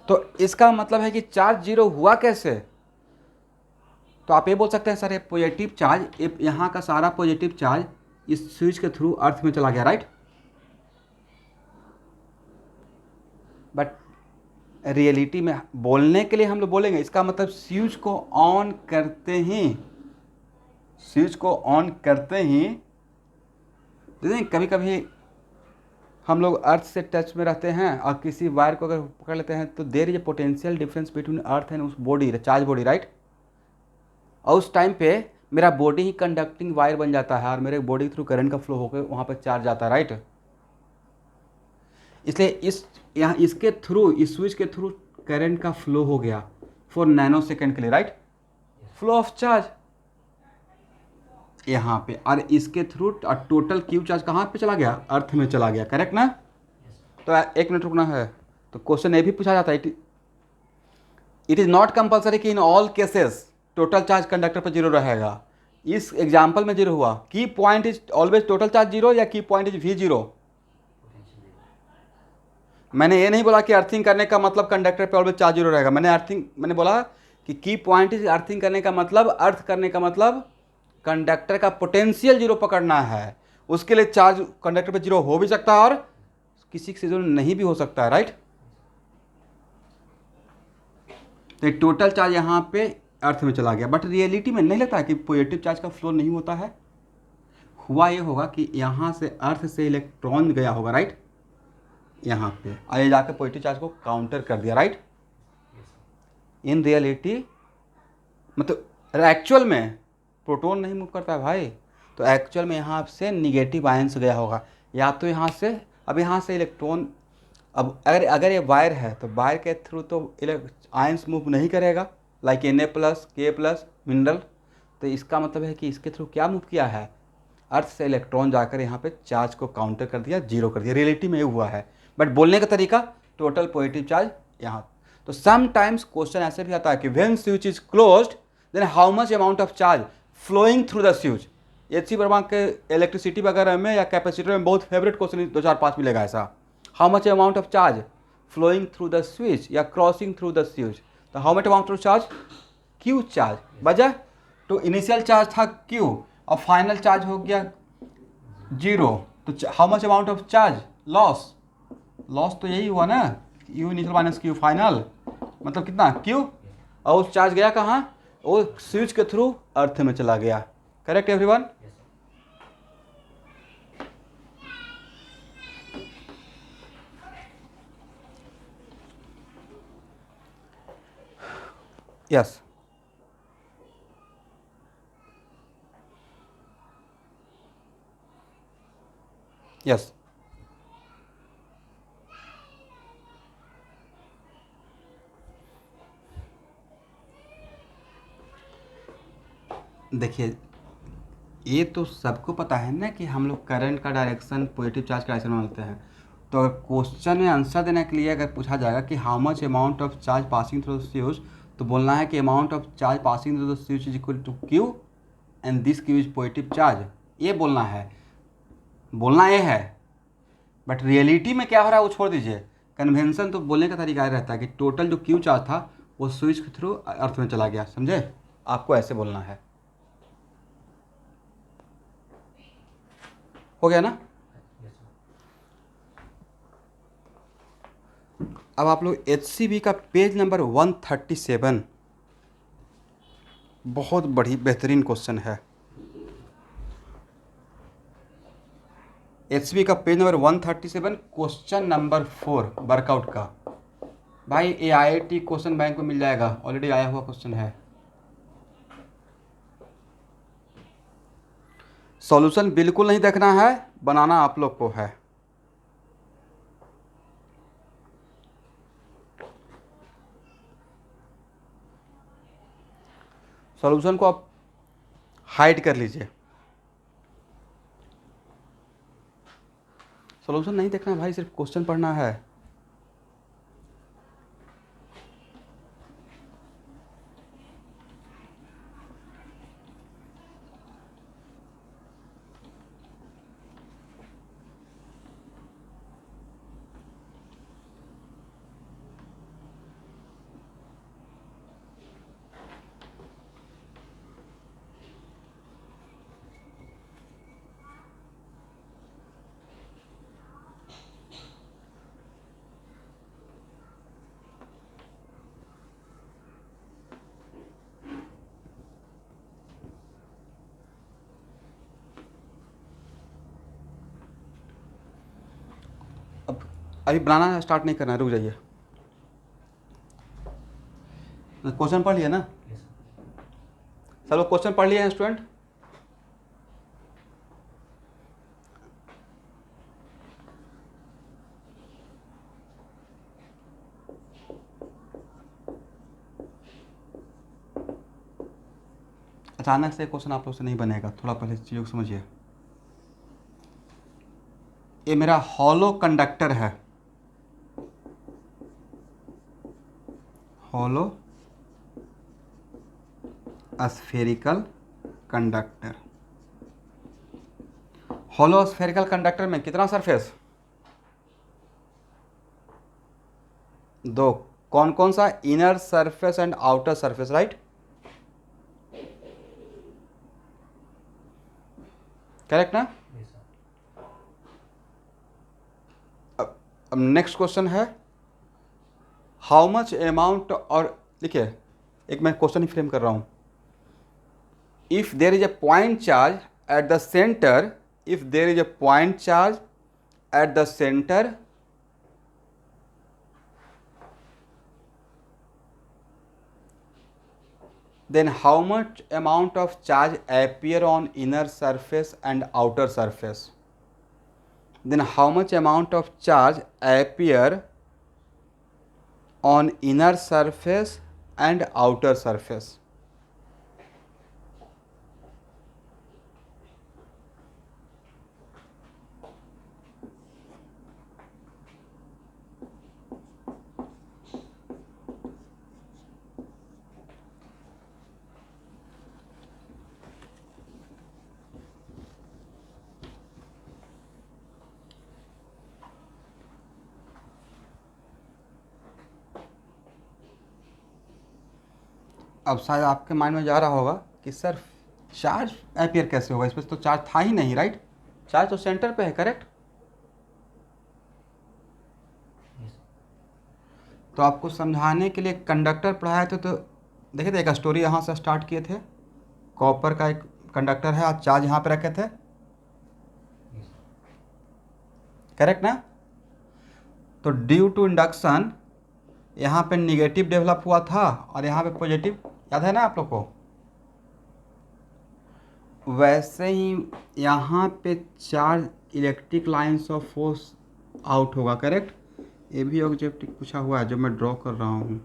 तो इसका मतलब है कि चार्ज जीरो हुआ कैसे, तो आप ये बोल सकते हैं सर ये पॉजिटिव चार्ज, यहाँ का सारा पॉजिटिव चार्ज इस स्विच के थ्रू अर्थ में चला गया, राइट। बट रियलिटी में बोलने के लिए हम लोग बोलेंगे, इसका मतलब स्विच को ऑन करते ही देखिए, कभी कभी हम लोग अर्थ से टच में रहते हैं और किसी वायर को अगर पकड़ लेते हैं तो there is a potential difference between earth and उस बॉडी, चार्ज बॉडी, राइट। और उस टाइम पे मेरा बॉडी ही कंडक्टिंग वायर बन जाता है और मेरे बॉडी के थ्रू करंट का फ्लो होकर वहाँ पर चार्ज जाता है, राइट। इसलिए यहाँ इसके थ्रू, इस स्विच के थ्रू करंट का फ्लो हो गया फॉर नैनो सेकेंड के लिए, राइट। फ्लो ऑफ चार्ज यहाँ पे, और इसके थ्रू टोटल क्यू चार्ज कहाँ पे चला गया, अर्थ में चला गया, करेक्ट ना। तो एक मिनट रुकना है, तो क्वेश्चन ये भी पूछा जाता है, इट इज़ नॉट कंपल्सरी कि in all cases total charge conductor पर जीरो रहेगा। इस एग्जाम्पल में जीरो हुआ, की point is always total charge zero या की पॉइंट इज V0। मैंने ये नहीं बोला कि अर्थिंग करने का मतलब कंडक्टर पे ऑलवेज चार्ज जीरो रहेगा, मैंने बोला कि की पॉइंट इज अर्थिंग करने का मतलब, अर्थ करने का मतलब कंडक्टर का पोटेंशियल जीरो पकड़ना है। उसके लिए चार्ज कंडक्टर पे जीरो हो भी सकता है और किसी से जीरो नहीं भी हो सकता है, राइट। तो टोटल चार्ज यहाँ पे अर्थ में चला गया, बट रियलिटी में नहीं लगता है कि पॉजिटिव चार्ज का फ्लो नहीं होता है। हुआ ये होगा कि यहाँ से अर्थ से इलेक्ट्रॉन गया होगा, राइट, यहाँ पे, और ये जाकर पॉजिटिव चार्ज को काउंटर कर दिया, राइट। इन रियलिटी मतलब एक्चुअल में प्रोटॉन नहीं मूव करता है भाई, तो एक्चुअल में यहाँ से निगेटिव आयंस गया होगा, या तो यहाँ से, अब यहाँ से इलेक्ट्रॉन, अब अगर ये वायर है तो वायर के थ्रू तो आयंस मूव नहीं करेगा, लाइक Na+, K+ मिनरल, तो इसका मतलब है कि इसके थ्रू क्या मूव किया है, अर्थ से इलेक्ट्रॉन जाकर यहाँ पे चार्ज को काउंटर कर दिया, जीरो कर दिया। रियलिटी में ये हुआ है, बट बोलने का तरीका टोटल पॉजिटिव चार्ज यहाँ। तो समटाइम्स क्वेश्चन ऐसे भी आता है कि when switch is closed then how much amount of charge flowing through the switch. H C Verma के इलेक्ट्रिसिटी वगैरह में या कैपेसिटर में बहुत फेवरेट क्वेश्चन 2 4 5 मिलेगा ऐसा। How much amount of charge flowing through the switch या क्रॉसिंग थ्रू द स्विच। तो how much amount of charge, Q charge बजा। तो इनिशियल चार्ज था क्यू और फाइनल चार्ज हो गया जीरो। तो how much amount of charge, loss. Loss तो यही हुआ ना, Q initial minus Q final, मतलब कितना क्यू। और उस चार्ज गया कहाँ, वो स्विच के थ्रू अर्थ में चला गया। Correct everyone. Yes yes. देखिए ये तो सबको पता है ना कि हम लोग करंट का डायरेक्शन पॉजिटिव चार्ज का डायरेक्शन में मानते हैं। तो अगर क्वेश्चन में आंसर देने के लिए अगर पूछा जाएगा कि how much amount of charge passing through the switch, तो बोलना है कि amount of charge passing through the switch is equal to Q and this Q is positive charge. ये बोलना है, बोलना ये है। बट रियलिटी में क्या हो रहा है वो छोड़ दीजिए। कन्वेंशन तो बोलने का तरीका ये रहता है कि टोटल जो क्यू चार्ज था वो स्विच के थ्रू अर्थ में चला गया, समझे। आपको ऐसे बोलना है। हो गया ना। अब आप लोग HCB का पेज नंबर 137, बहुत बड़ी बेहतरीन क्वेश्चन है। HCB का page number 137 question number 4 workout का। भाई ये IIT क्वेश्चन बैंक में मिल जाएगा, ऑलरेडी आया हुआ क्वेश्चन है। सॉल्यूशन बिल्कुल नहीं देखना है, बनाना आप लोग को है। सॉल्यूशन को आप हाइड कर लीजिए। सॉल्यूशन नहीं देखना भाई, सिर्फ क्वेश्चन पढ़ना है। अब अभी बनाना स्टार्ट नहीं करना है, रुक जाइए। क्वेश्चन पढ़ लिया ना सब लोग, क्वेश्चन पढ़ लिए हैं स्टूडेंट। अचानक से क्वेश्चन आप लोग से नहीं बनेगा, थोड़ा पहले इस चीज़ को समझिए। ये मेरा हॉलो कंडक्टर है, hollow spherical conductor. Hollow spherical conductor में कितना सरफेस, दो। कौन कौन सा, inner surface and outer surface, right. Correct ना। अब नेक्स्ट क्वेश्चन है हाउ मच अमाउंट, और देखिए एक मैं क्वेश्चन ही फ्रेम कर रहा हूं। If there is a point charge at the centre, if there is a point charge at the centre then how much amount of charge appear on inner surface and outer surface, then how much amount of charge appear on inner surface and outer surface। अब शायद आपके mind में जा रहा होगा कि sir charge appear कैसे होगा, इसमें तो चार्ज था ही नहीं, राइट? चार्ज तो सेंटर पे है, करेक्ट? Yes, sir. तो आपको समझाने के लिए कंडक्टर पढ़ाए थे, तो देखिए थे एक स्टोरी यहाँ से स्टार्ट किए थे। कॉपर का एक कंडक्टर है, आज चार्ज यहाँ पे रखे थे, Yes, sir. करेक्ट ना? तो ड्यू टू इंडक्शन यहाँ पे निगेटिव डेवलप हुआ था और यहाँ पे पॉजिटिव, याद है ना आप लोग को? वैसे ही यहाँ पे charge electric lines of force out होगा, करेक्ट? ये भी ऑब्जेक्टिव पूछा हुआ है जो मैं ड्रॉ कर रहा हूँ।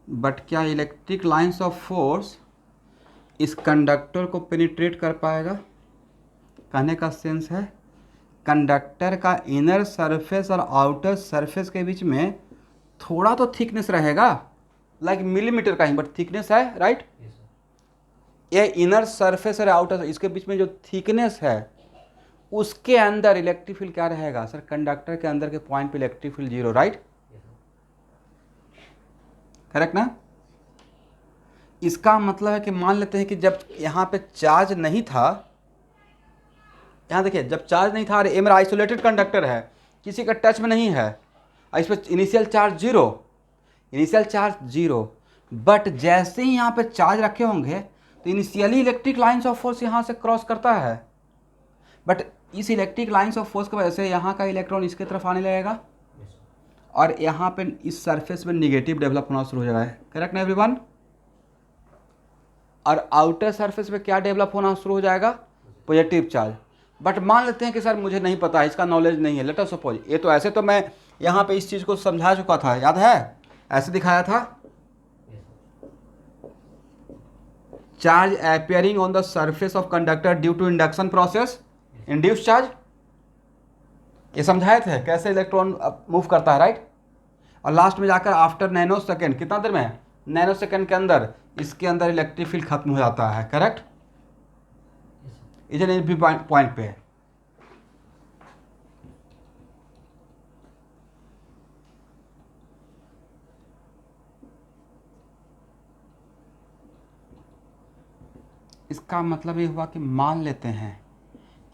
बट क्या इलेक्ट्रिक लाइंस ऑफ फोर्स इस कंडक्टर को पेनिट्रेट कर पाएगा? कहने का सेंस है कंडक्टर का इनर सरफेस और आउटर सरफेस के बीच में थोड़ा तो थिकनेस रहेगा, लाइक मिलीमीटर का ही, बट थिकनेस है, राइट? Yes, sir. ये इनर सरफेस और आउटर, इसके बीच में जो थिकनेस है उसके अंदर इलेक्ट्रिक फील्ड क्या रहेगा? सर कंडक्टर के अंदर के पॉइंट पे electric field zero, right? Yes, sir. Correct ना? इसका मतलब है कि मान लेते हैं कि जब यहाँ पे चार्ज नहीं था, यहाँ देखिए जब चार्ज नहीं था और ये मेरा आइसोलेटेड कंडक्टर है, किसी का टच में नहीं है, और इस पर इनिशियल चार्ज जीरो, बट जैसे ही यहाँ पे चार्ज रखे होंगे तो initially electric lines of force यहाँ से क्रॉस करता है, बट इस इलेक्ट्रिक लाइंस ऑफ फोर्स की वजह से यहाँ का इलेक्ट्रॉन इसके तरफ आने लगेगा Yes, sir. और यहाँ पे इस सरफेस पे निगेटिव डेवलप होना शुरू हो जाएगा, करेक्ट ना एवरीवन? और आउटर सरफेस पे क्या डेवलप होना शुरू हो जाएगा? Positive charge. बट मान लेते हैं कि सर मुझे नहीं पता है, इसका नॉलेज नहीं है, लेट अस सपोज, ये तो ऐसे तो मैं यहाँ पे इस चीज़ को समझा चुका था, याद है? ऐसे दिखाया था, Yes, sir. Charge appearing on the surface of conductor due to induction process, induce charge, ये समझाए थे कैसे इलेक्ट्रॉन मूव करता है, राइट? और लास्ट में जाकर आफ्टर नैनो सेकेंड, कितना देर में? नैनो सेकेंड के अंदर इसके अंदर इलेक्ट्रिक फील्ड खत्म हो जाता है, correct? Yes, sir. Is an भी पॉइंट पे। इसका मतलब ये हुआ कि मान लेते हैं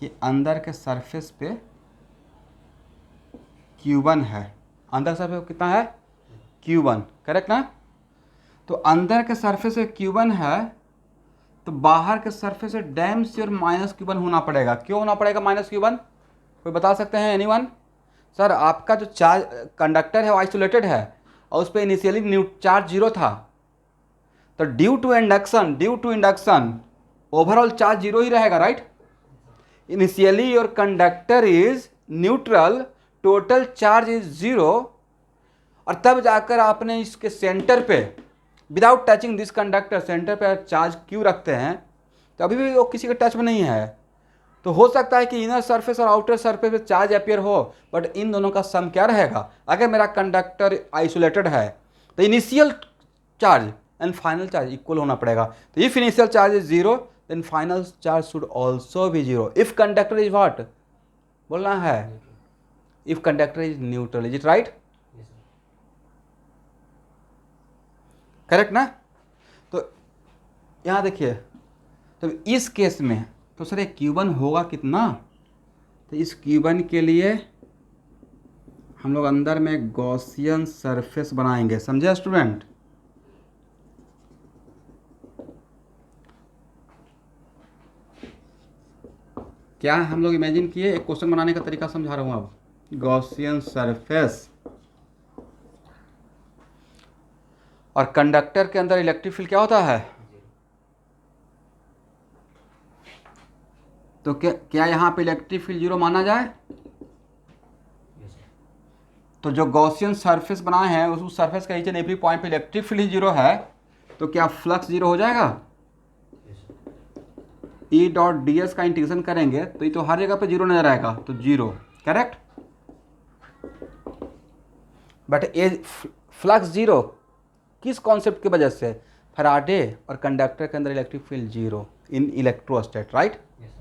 कि अंदर के सरफेस पे Q1 है, अंदर सरफेस पे कितना है? Q1, करेक्ट ना? तो अंदर के सरफेस पे Q1 है, तो बाहर के सरफेस से डैम श्योर -Q1 होना पड़ेगा। क्यों होना पड़ेगा -Q1? कोई बता सकते हैं एनीवन? सर आपका जो चार्ज कंडक्टर है वो आइसोलेटेड है और उस पर इनिशियली चार्ज जीरो था, तो due to induction overall charge zero ही रहेगा, right? Initially your conductor is neutral, total charge is zero, और तब जाकर आपने इसके सेंटर पे without touching this conductor centre पे चार्ज क्यों रखते हैं, तो अभी भी वो किसी के टच में नहीं है। तो हो सकता है कि इनर सरफेस और आउटर सरफेस पे चार्ज अपीयर हो, बट इन दोनों का सम क्या रहेगा? अगर मेरा कंडक्टर आइसोलेटेड है तो initial charge and final charge equal होना पड़ेगा। तो if initial charge is zero then final charge should also be zero if conductor is what बोलना है? Neutral. If conductor is neutral, is it right? Yes, sir. Correct ना? तो यहाँ देखिए, तो इस केस में तो सर ये Q1 होगा कितना? तो इस Q1 के लिए हम लोग अंदर में गॉसियन सरफेस बनाएंगे, समझे स्टूडेंट? क्या हम लोग इमेजिन किए? एक क्वेश्चन बनाने का तरीका समझा रहा हूँ अब। गॉसियन सरफेस और कंडक्टर के अंदर इलेक्ट्रिक फील्ड क्या होता है? तो क्या यहाँ पे इलेक्ट्रिक फील्ड जीरो माना जाए? Yes, sir. तो जो गॉसियन सरफेस बनाए हैं उस सरफेस का ईच एंड एवरी पॉइंट पे इलेक्ट्रिक फील्ड ही जीरो है, तो क्या फ्लक्स जीरो हो जाएगा? Yes, sir. ई डॉट डी एस का इंटीग्रेशन करेंगे तो ये तो हर जगह पे जीरो नजर आएगा, तो जीरो, करेक्ट? बट ये फ्लक्स जीरो किस कॉन्सेप्ट की वजह से? फैराडे और कंडक्टर के अंदर electric field zero in इलेक्ट्रोस्टैट, right? Yes, sir.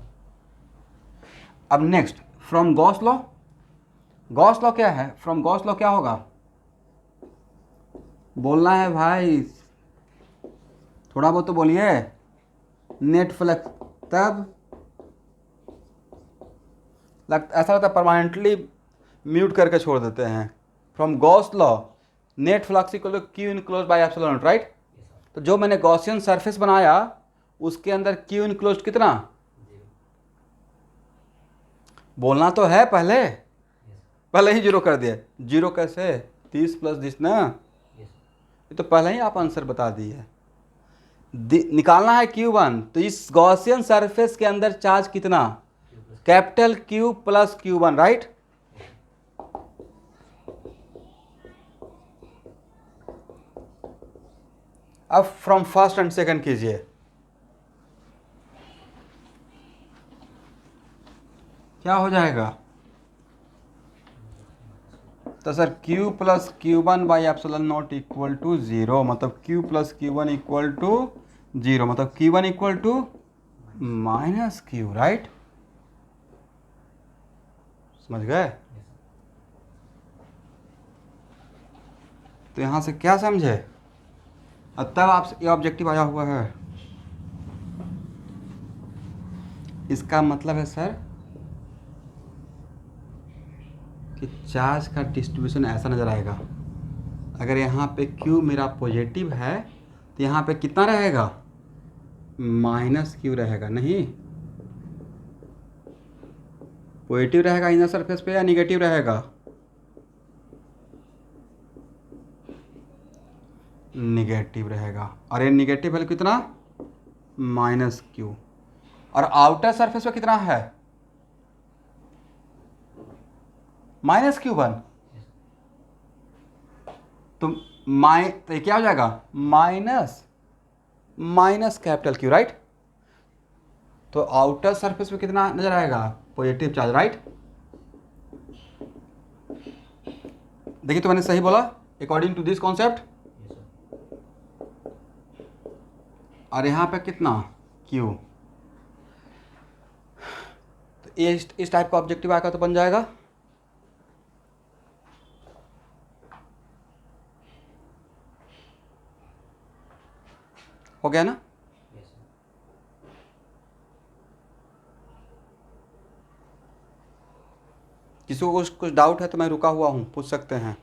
अब next from Gauss law, Gauss law क्या है? फ्रॉम गॉस लॉ क्या होगा? बोलना है भाई, थोड़ा बहुत तो बोलिए। नेट फ्लक्स, तब ऐसा लगता है परमानेंटली म्यूट करके छोड़ देते हैं। From Gauss law net flux equal to Q enclose by epsilon naught, right. तो जो मैंने गॉसियन सरफेस बनाया उसके अंदर क्यू इनक्लोज कितना? बोलना तो है पहले, पहले ही जीरो कर दिए। जीरो कैसे? 30 प्लस 10 ना, ये तो पहले ही आप आंसर बता दिए। निकालना है Q1, तो इस गॉसियन सरफेस के अंदर चार्ज कितना? Capital Q plus Q1, right. अब फ्रॉम फर्स्ट एंड सेकंड कीजिए। क्या हो जाएगा? तो sir Q plus Q1 by epsilon naught equal to 0, मतलब Q plus Q1 equal to 0, मतलब Q1 equal to minus Q, right. समझ गए? तो यहां से क्या समझे? अब तब आपसे ये ऑब्जेक्टिव आया हुआ है। इसका मतलब है सर कि चार्ज का डिस्ट्रीब्यूशन ऐसा नज़र आएगा। अगर यहाँ पे Q मेरा पॉजिटिव है तो यहाँ पे कितना रहेगा? माइनस Q रहेगा। नहीं, पॉजिटिव रहेगा इनर सरफेस पे या निगेटिव रहेगा? निगेटिव रहेगा। और ये निगेटिव वैल्यू कितना? Minus Q। और आउटर सरफेस पे कितना है? Minus Q1। तो तो क्या हो जाएगा? Minus capital Q, right. तो आउटर सरफेस पे कितना नजर आएगा? Positive charge, right. देखिए तो मैंने सही बोला अकॉर्डिंग टू दिस कॉन्सेप्ट। और यहाँ पे कितना? Q। तो इस टाइप का ऑब्जेक्टिव आएगा तो बन जाएगा हो गया ना। किसी को कुछ डाउट है तो मैं रुका हुआ हूँ, पूछ सकते हैं।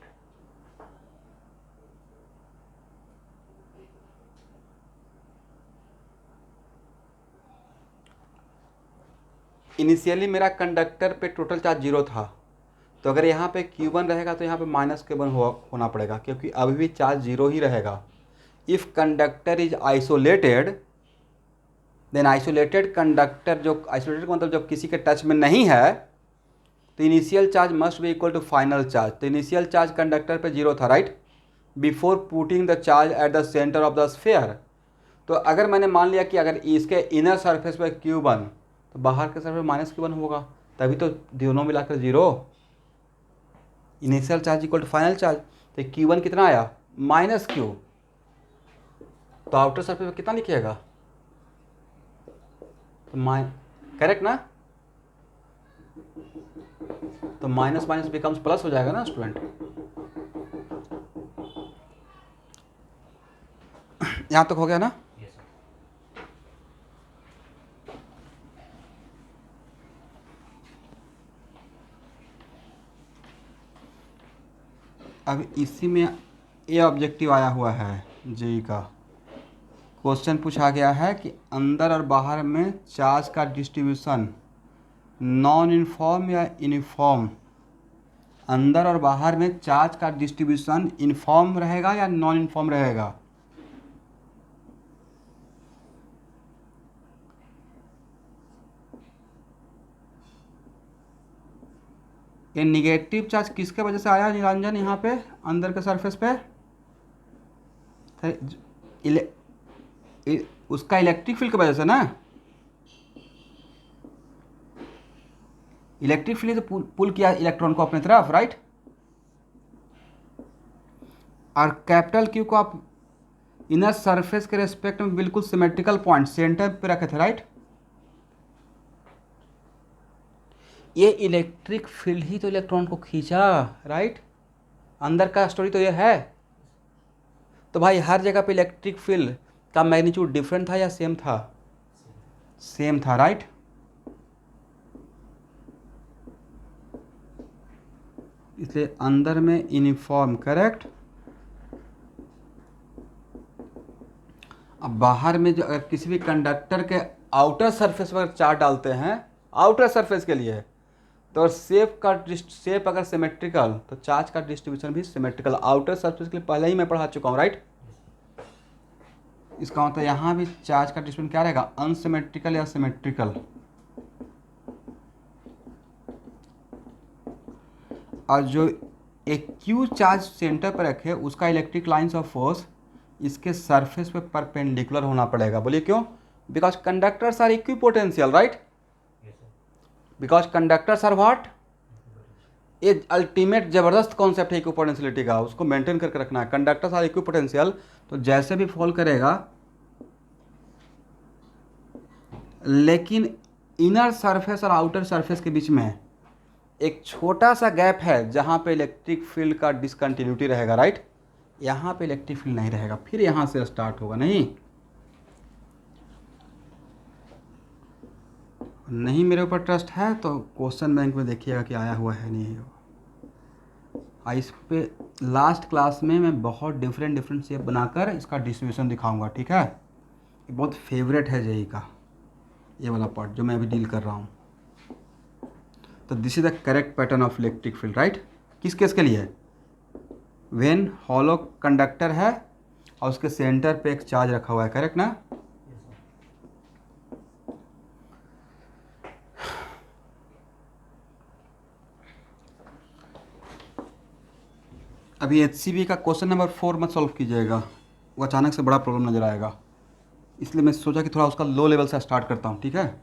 इनिशियली मेरा कंडक्टर पे टोटल चार्ज 0 था, तो अगर यहाँ पे Q1 रहेगा तो यहाँ पे माइनस Q1 होना पड़ेगा, क्योंकि अभी भी चार्ज 0 ही रहेगा। If conductor is isolated then isolated conductor, जो आइसोलेटेड मतलब जब किसी के टच में नहीं है, तो initial charge must be equal to final charge. तो इनिशियल चार्ज कंडक्टर पे 0 था, right, before putting the charge at the centre of the sphere. तो अगर मैंने मान लिया कि अगर इसके इनर सरफेस पे Q1 तो बाहर के सरफेस माइनस Q1 होगा, तभी तो दोनों मिलाकर 0। Initial charge equal to final charge, तो Q1 कितना आया? Minus Q। तो आउटर सरफेस पे कितना लिखिएगा? तो करेक्ट ना? तो माइनस माइनस बिकम्स प्लस हो जाएगा ना स्टूडेंट। यहां तक हो गया ना? अब इसी में ये ऑब्जेक्टिव आया हुआ है जी का। क्वेश्चन पूछा गया है कि अंदर और बाहर में चार्ज का डिस्ट्रीब्यूशन नॉन यूनिफॉर्म या यूनिफॉर्म, अंदर और बाहर में चार्ज का डिस्ट्रीब्यूशन यूनिफॉर्म रहेगा या नॉन यूनिफॉर्म रहेगा? ये निगेटिव चार्ज किसके वजह से आया निरंजन? यहाँ पे अंदर के सरफेस पे उसका इलेक्ट्रिक फील्ड की वजह से ना। इलेक्ट्रिक फील्ड तो पुल किया इलेक्ट्रॉन को अपने तरफ, राइट। और कैपिटल Q को आप इनर सरफेस के रेस्पेक्ट में बिल्कुल सिमेट्रिकल पॉइंट सेंटर पे रखे थे, राइट। ये इलेक्ट्रिक फील्ड ही तो इलेक्ट्रॉन को खींचा, राइट। अंदर का स्टोरी तो ये है। तो भाई हर जगह पे इलेक्ट्रिक फील्ड का मैग्नीट्यूड डिफरेंट था या सेम था? सेम था, राइट। इसलिए अंदर में यूनिफॉर्म, करेक्ट। अब बाहर में जो अगर किसी भी कंडक्टर के आउटर सरफेस पर चार्ज डालते हैं, आउटर सरफेस के लिए, तो शेप अगर सिमेट्रिकल तो चार्ज का डिस्ट्रीब्यूशन भी सिमेट्रिकल। आउटर सरफेस के लिए पहले ही मैं पढ़ा चुका हूँ, राइट। इसका मतलब यहाँ भी चार्ज का डिस्ट्रीब्यूशन क्या रहेगा, अनसिमेट्रिकल या सिमेट्रिकल। और जो एक क्यू चार्ज सेंटर पर रखे उसका इलेक्ट्रिक लाइन्स ऑफ फोर्स इसके सरफेस पे परपेंडिकुलर होना पड़ेगा। बोलिए क्यों? Because conductors are equipotential, right. Because conductors are what, ये अल्टीमेट जबरदस्त कॉन्सेप्ट है इक्विपोटेंशियलिटी का, उसको मेंटेन करके रखना है। कंडक्टर्स आर इक्विपोटेंशियल, तो जैसे भी फॉल करेगा, लेकिन इनर सरफेस और आउटर सरफेस के बीच में एक छोटा सा गैप है जहां पे इलेक्ट्रिक फील्ड का डिसकंटिन्यूटी रहेगा, राइट। यहाँ पे इलेक्ट्रिक फील्ड नहीं रहेगा, फिर यहाँ से स्टार्ट होगा। नहीं मेरे ऊपर ट्रस्ट है तो क्वेश्चन बैंक में देखिएगा कि आया हुआ है नहीं है। इस पे लास्ट क्लास में मैं बहुत डिफरेंट शेप बनाकर इसका डिस्ट्रीब्यूशन दिखाऊंगा, ठीक है। ये बहुत फेवरेट है जेई का, ये वाला पार्ट जो मैं अभी डील कर रहा हूँ। तो this is the correct pattern of electric field, right. किस केस के लिए? व्हेन हॉलो कंडक्टर है और उसके सेंटर पे एक चार्ज रखा हुआ है, करेक्ट ना। अभी एचसीबी का क्वेश्चन नंबर 4 मत सॉल्व कीजिएगा, वो अचानक से बड़ा प्रॉब्लम नज़र आएगा। इसलिए मैं सोचा कि थोड़ा उसका लो लेवल से स्टार्ट करता हूँ, ठीक है।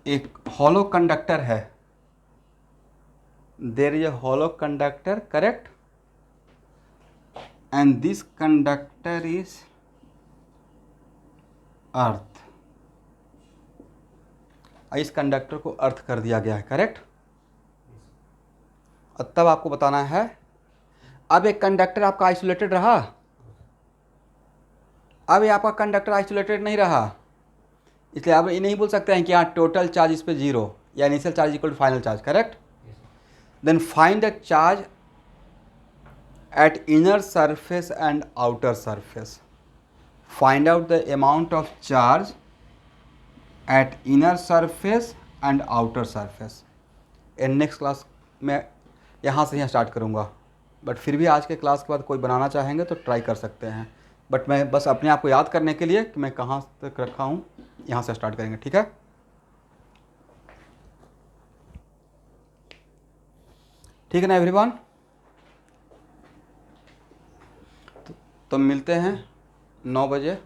एक हॉलो कंडक्टर है, there is a hollow conductor, correct, and this conductor is earth. इस कंडक्टर को अर्थ कर दिया गया है, करेक्ट। और तब आपको बताना है, अब एक कंडक्टर आपका आइसोलेटेड रहा, अब ये आपका कंडक्टर आइसोलेटेड नहीं रहा, इसलिए आप ये नहीं बोल सकते हैं कि यहाँ टोटल चार्ज इस पे 0 या initial charge equal to final charge, correct. Then find the charge at inner surface and outer surface. Find out the amount of charge at inner surface and outer surface. In next class में यहाँ से start करूँगा, but फिर भी आज के class के बाद कोई बनाना चाहेंगे तो ट्राई कर सकते हैं। बट मैं बस अपने आप को याद करने के लिए कि मैं कहाँ तक रखा हूँ, यहाँ से स्टार्ट करेंगे, ठीक है। ठीक है ना एवरीवन। तो मिलते हैं 9 बजे।